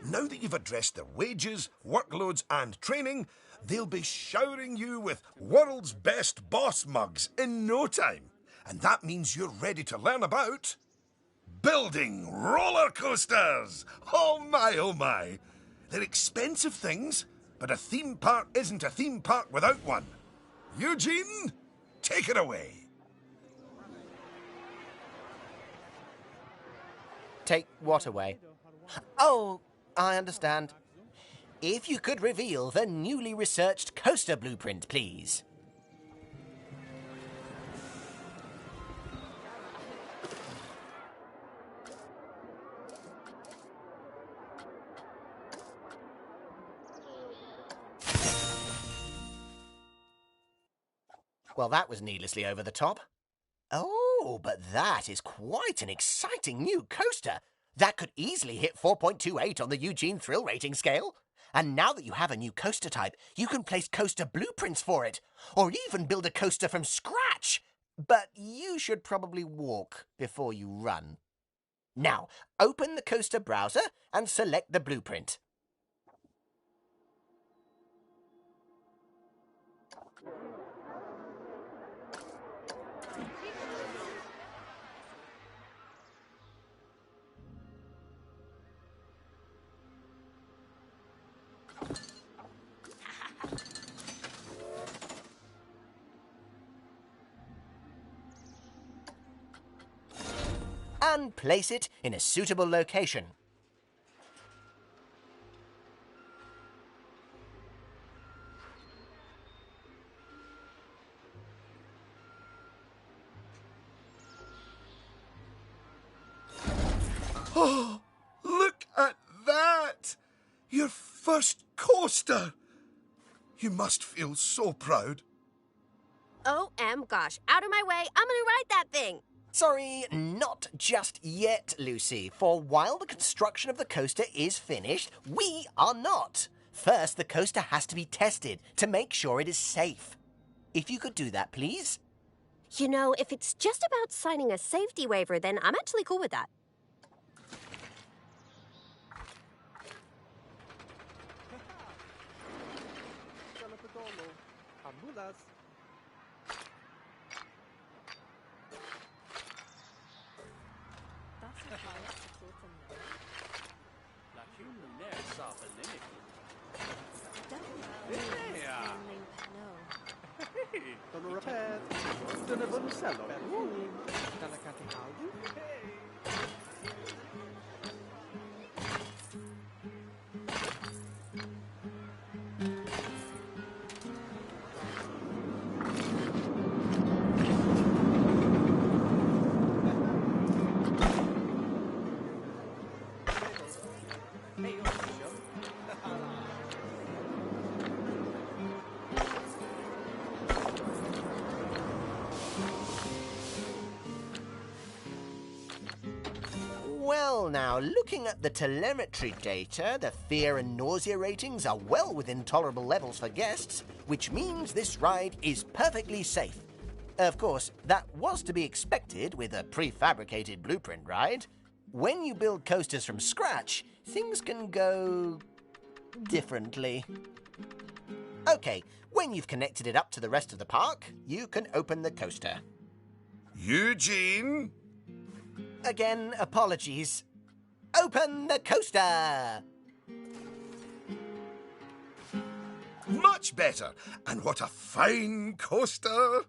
Now that you've addressed their wages, workloads, and training, they'll be showering you with world's best boss mugs in no time. And that means you're ready to learn about building roller coasters. Oh my, oh my. They're expensive things, but a theme park isn't a theme park without one. Eugene, take it away.
Take what away? Oh, I understand. If you could reveal the newly researched coaster blueprint, please. Well, that was needlessly over the top. Oh, but that is quite an exciting new coaster. That could easily hit 4.28 on the Eugene Thrill Rating scale. And now that you have a new coaster type, you can place coaster blueprints for it, or even build a coaster from scratch. But you should probably walk before you run. Now, open the coaster browser and select the blueprint. And place it in a suitable location.
Oh, look at that! Your first coaster! You must feel so proud.
OM gosh, out of my way, I'm gonna ride that thing.
Sorry, not just yet, Lucy. For while the construction of the coaster is finished, we are not. First, the coaster has to be tested to make sure it is safe. If you could do that, please.
You know, if it's just about signing a safety waiver, then I'm actually cool with that.
Well now, looking at the telemetry data, the fear and nausea ratings are well within tolerable levels for guests, which means this ride is perfectly safe. Of course, that was to be expected with a prefabricated blueprint ride. When you build coasters from scratch, things can go differently. Okay, when you've connected it up to the rest of the park, you can open the coaster.
Eugene?
Again, apologies. Open the coaster!
Much better. And what a fine coaster.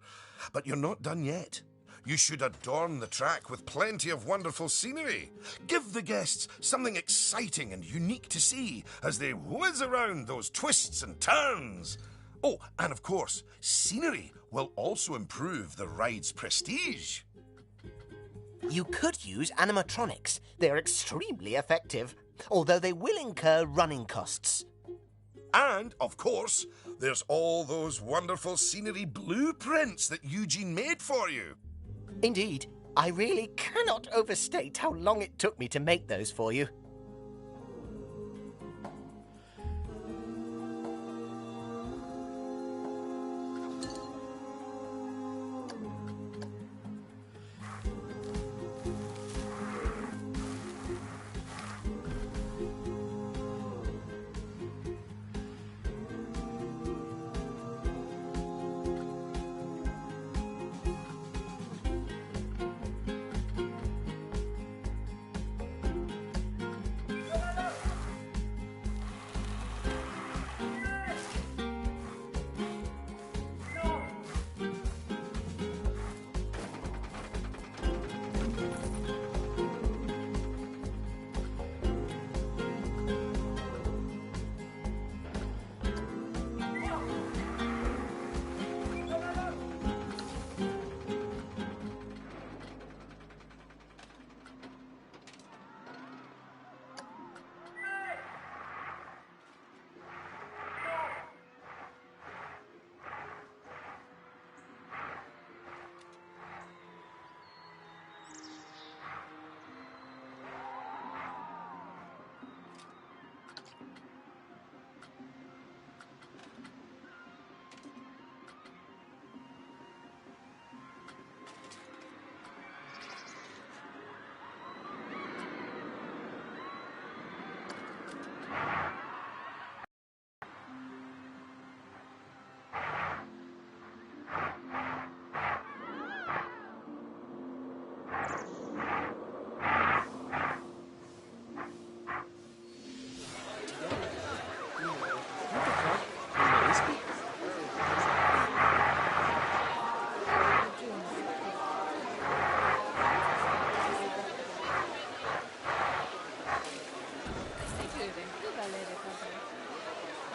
But you're not done yet. You should adorn the track with plenty of wonderful scenery. Give the guests something exciting and unique to see as they whiz around those twists and turns. Oh, and of course, scenery will also improve the ride's prestige.
You could use animatronics. They're extremely effective, although they will incur running costs.
And, of course, there's all those wonderful scenery blueprints that Eugene made for you.
Indeed, I really cannot overstate how long it took me to make those for you.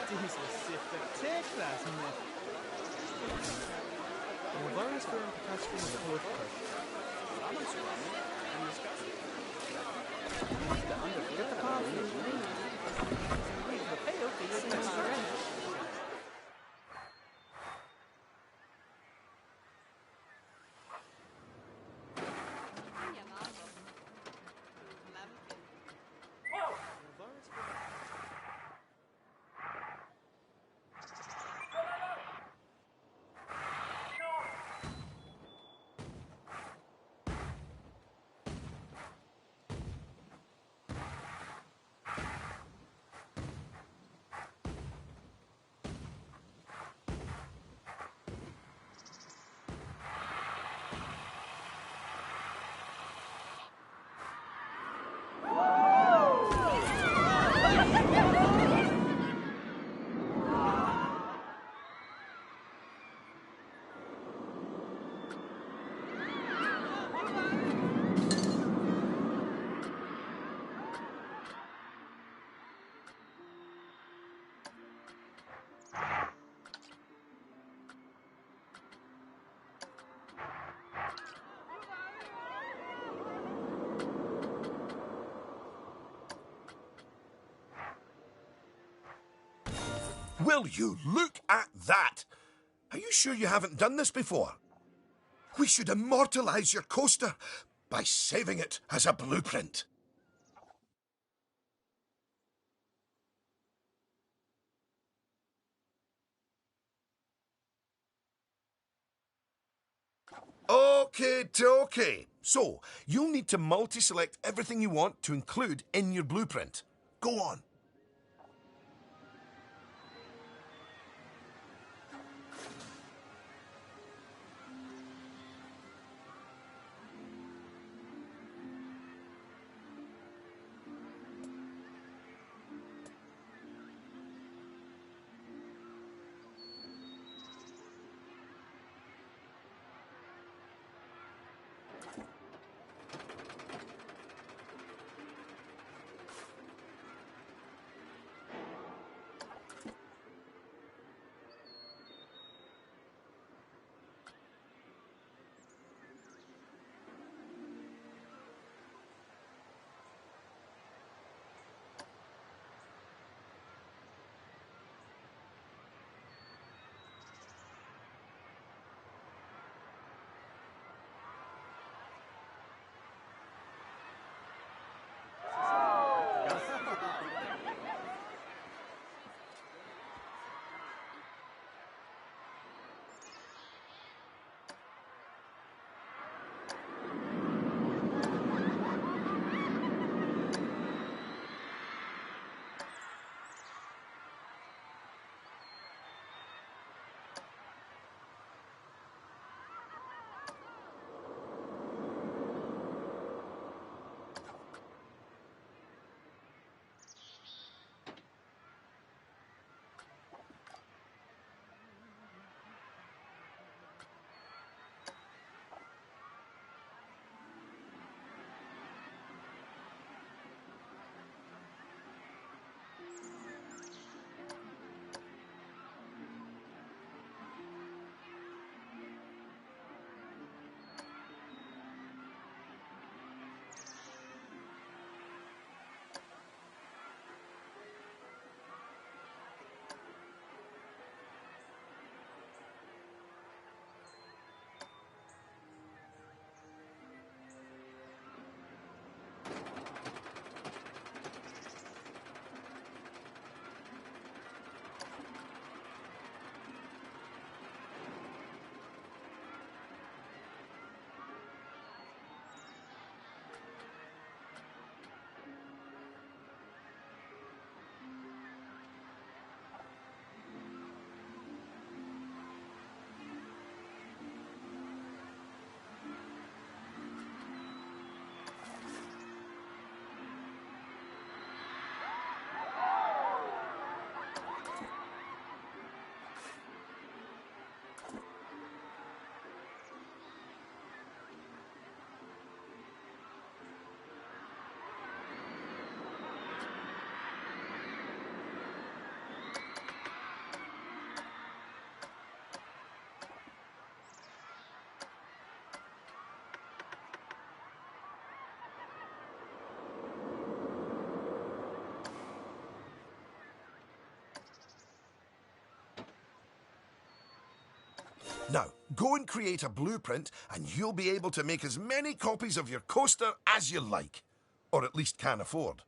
Diese sitter täcklas med. Och vad är för en förkastning på ett kurs? Sammanslagning, en discuss. The under get the coffee. The payoff is the surrender.
Will you look at that? Are you sure you haven't done this before? We should immortalize your coaster by saving it as a blueprint. Okay. So, you'll need to multi-select everything you want to include in your blueprint. Go on. Now, go and create a blueprint and you'll be able to make as many copies of your coaster as you like. Or at least can afford.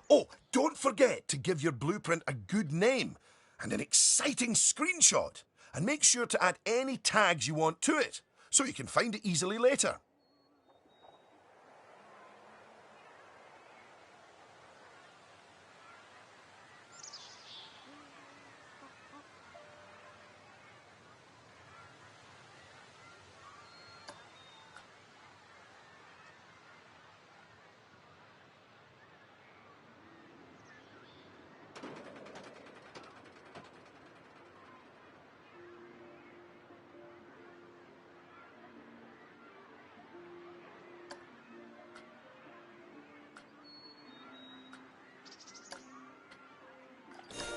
Oh, don't forget to give your blueprint a good name and an exciting screenshot. And make sure to add any tags you want to it, so you can find it easily later.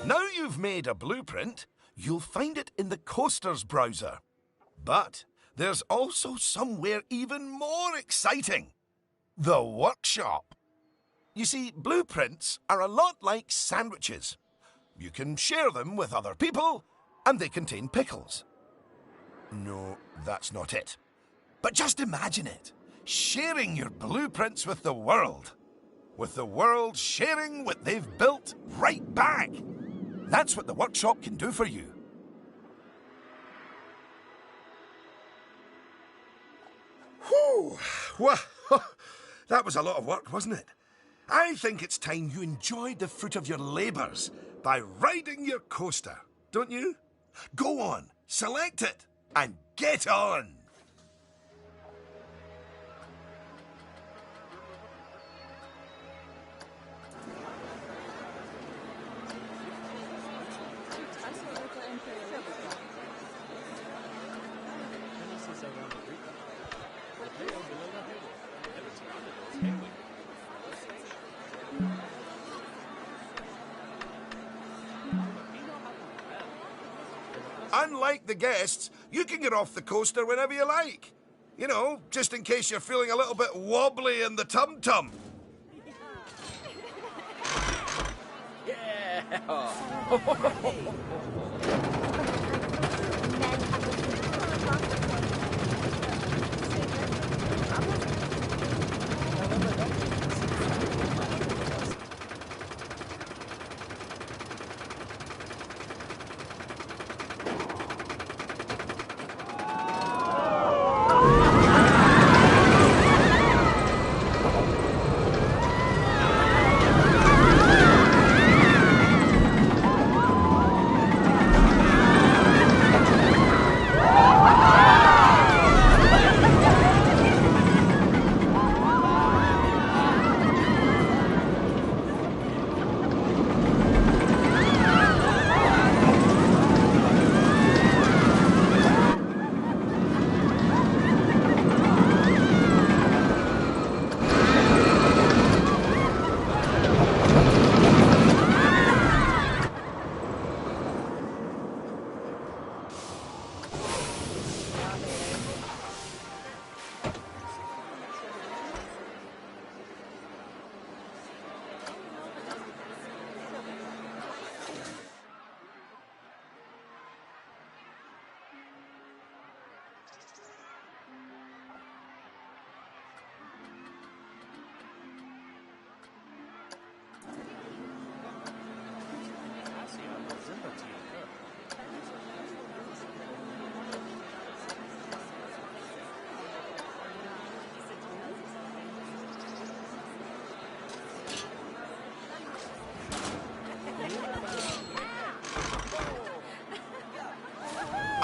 Now you've made a blueprint, you'll find it in the Coasters browser. But there's also somewhere even more exciting. The workshop. You see, blueprints are a lot like sandwiches. You can share them with other people, and they contain pickles. No, that's not it. But just imagine it. Sharing your blueprints with the world. With the world sharing what they've built right back. That's what the workshop can do for you. Whew! Well, that was a lot of work, wasn't it? I think it's time you enjoyed the fruit of your labours by riding your coaster, don't you? Go on, select it, and get on! Unlike the guests, you can get off the coaster whenever you like. You know, just in case you're feeling a little bit wobbly in the tum-tum.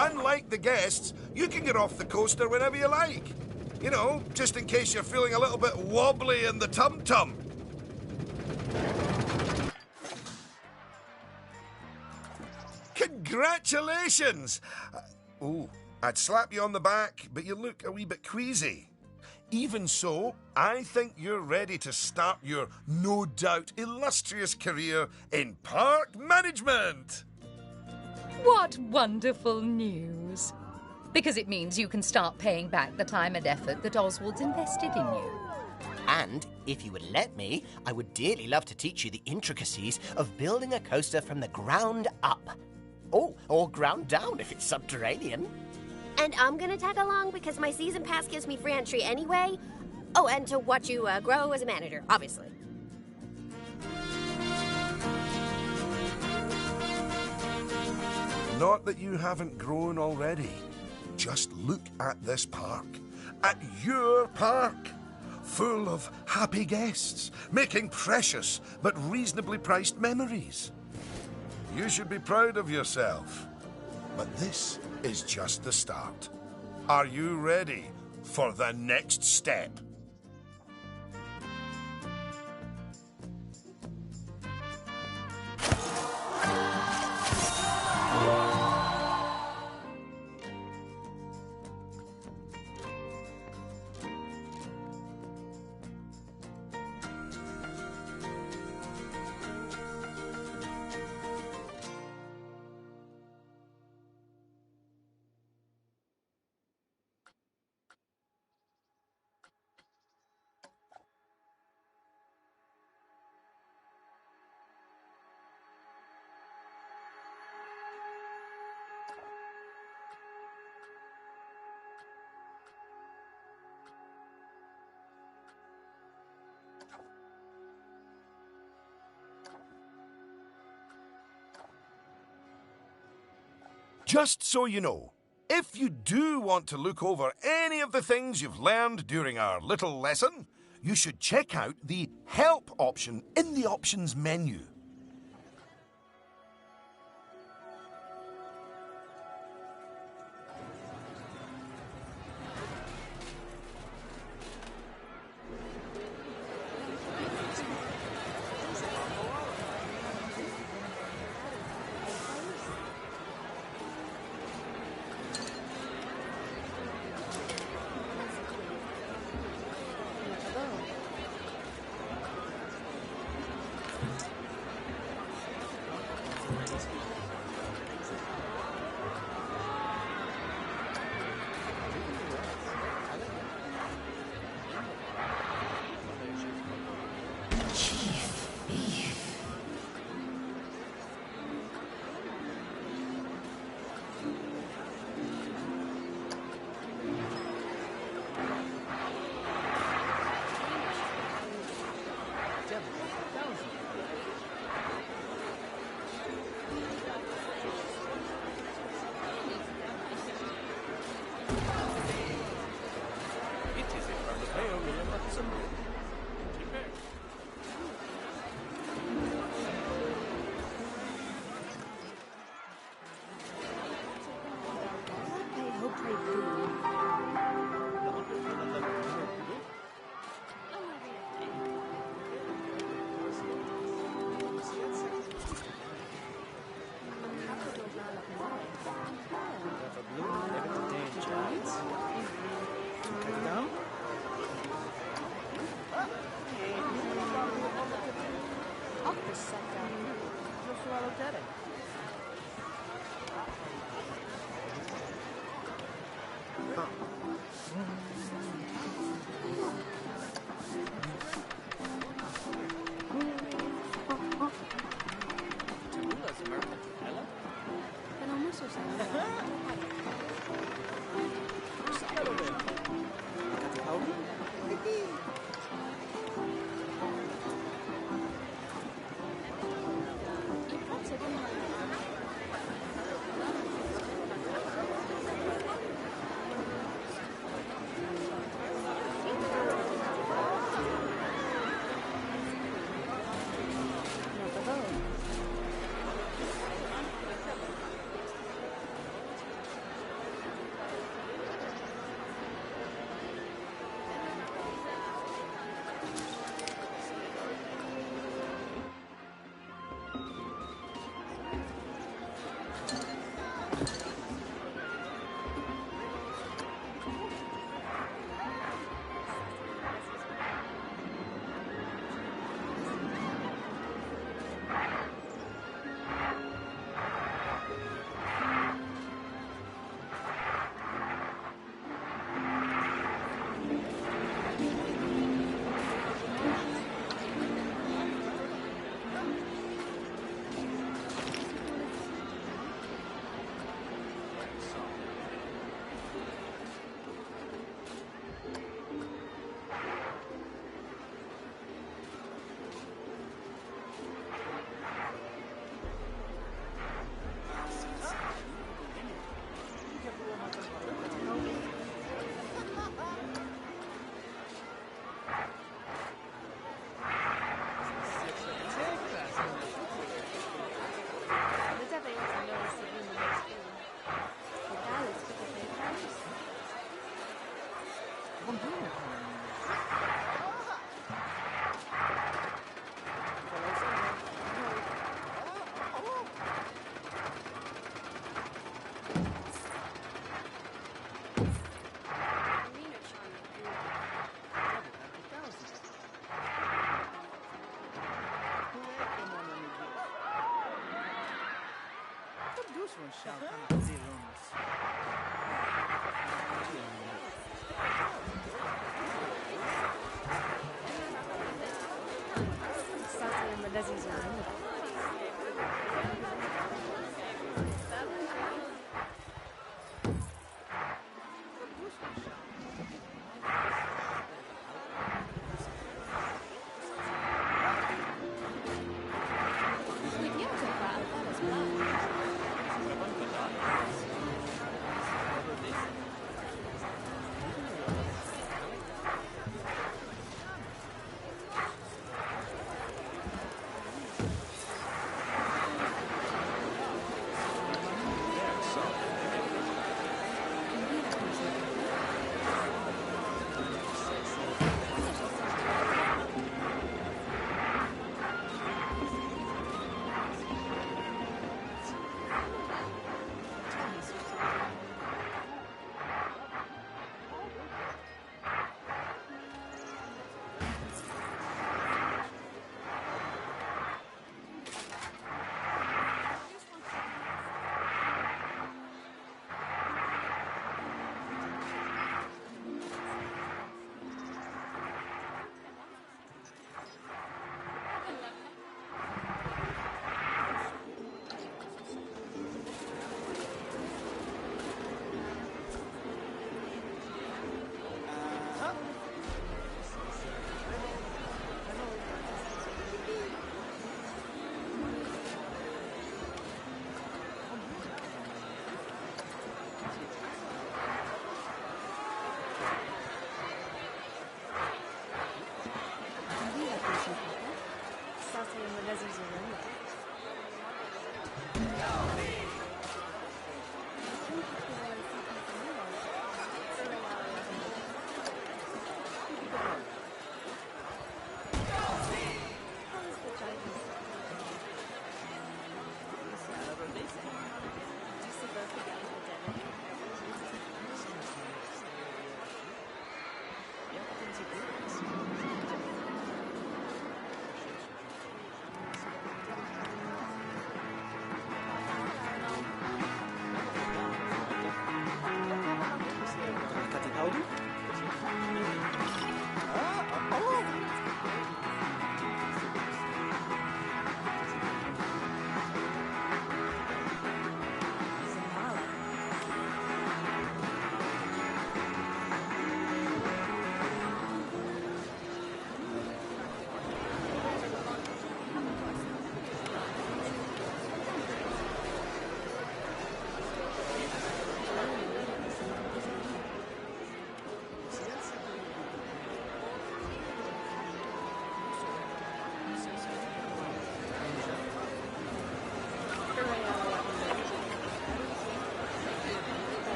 Unlike the guests, you can get off the coaster whenever you like. You know, just in case you're feeling a little bit wobbly in the tum-tum. Congratulations! Oh, I'd slap you on the back, but you look a wee bit queasy. Even so, I think you're ready to start your, no doubt, illustrious career in park management.
What wonderful news. Because it means you can start paying back the time and effort that Oswald's invested in you.
And if you would let me, I would dearly love to teach you the intricacies of building a coaster from the ground up. Oh, or ground down if it's subterranean.
And I'm gonna tag along because my season pass gives me free entry anyway. Oh, and to watch you grow as a manager, obviously.
Not that you haven't grown already. Just look at this park. At your park. Full of happy guests, making precious but reasonably priced memories. You should be proud of yourself. But this is just the start. Are you ready for the next step? Just so you know, if you do want to look over any of the things you've learned during our little lesson, you should check out the Help option in the Options menu.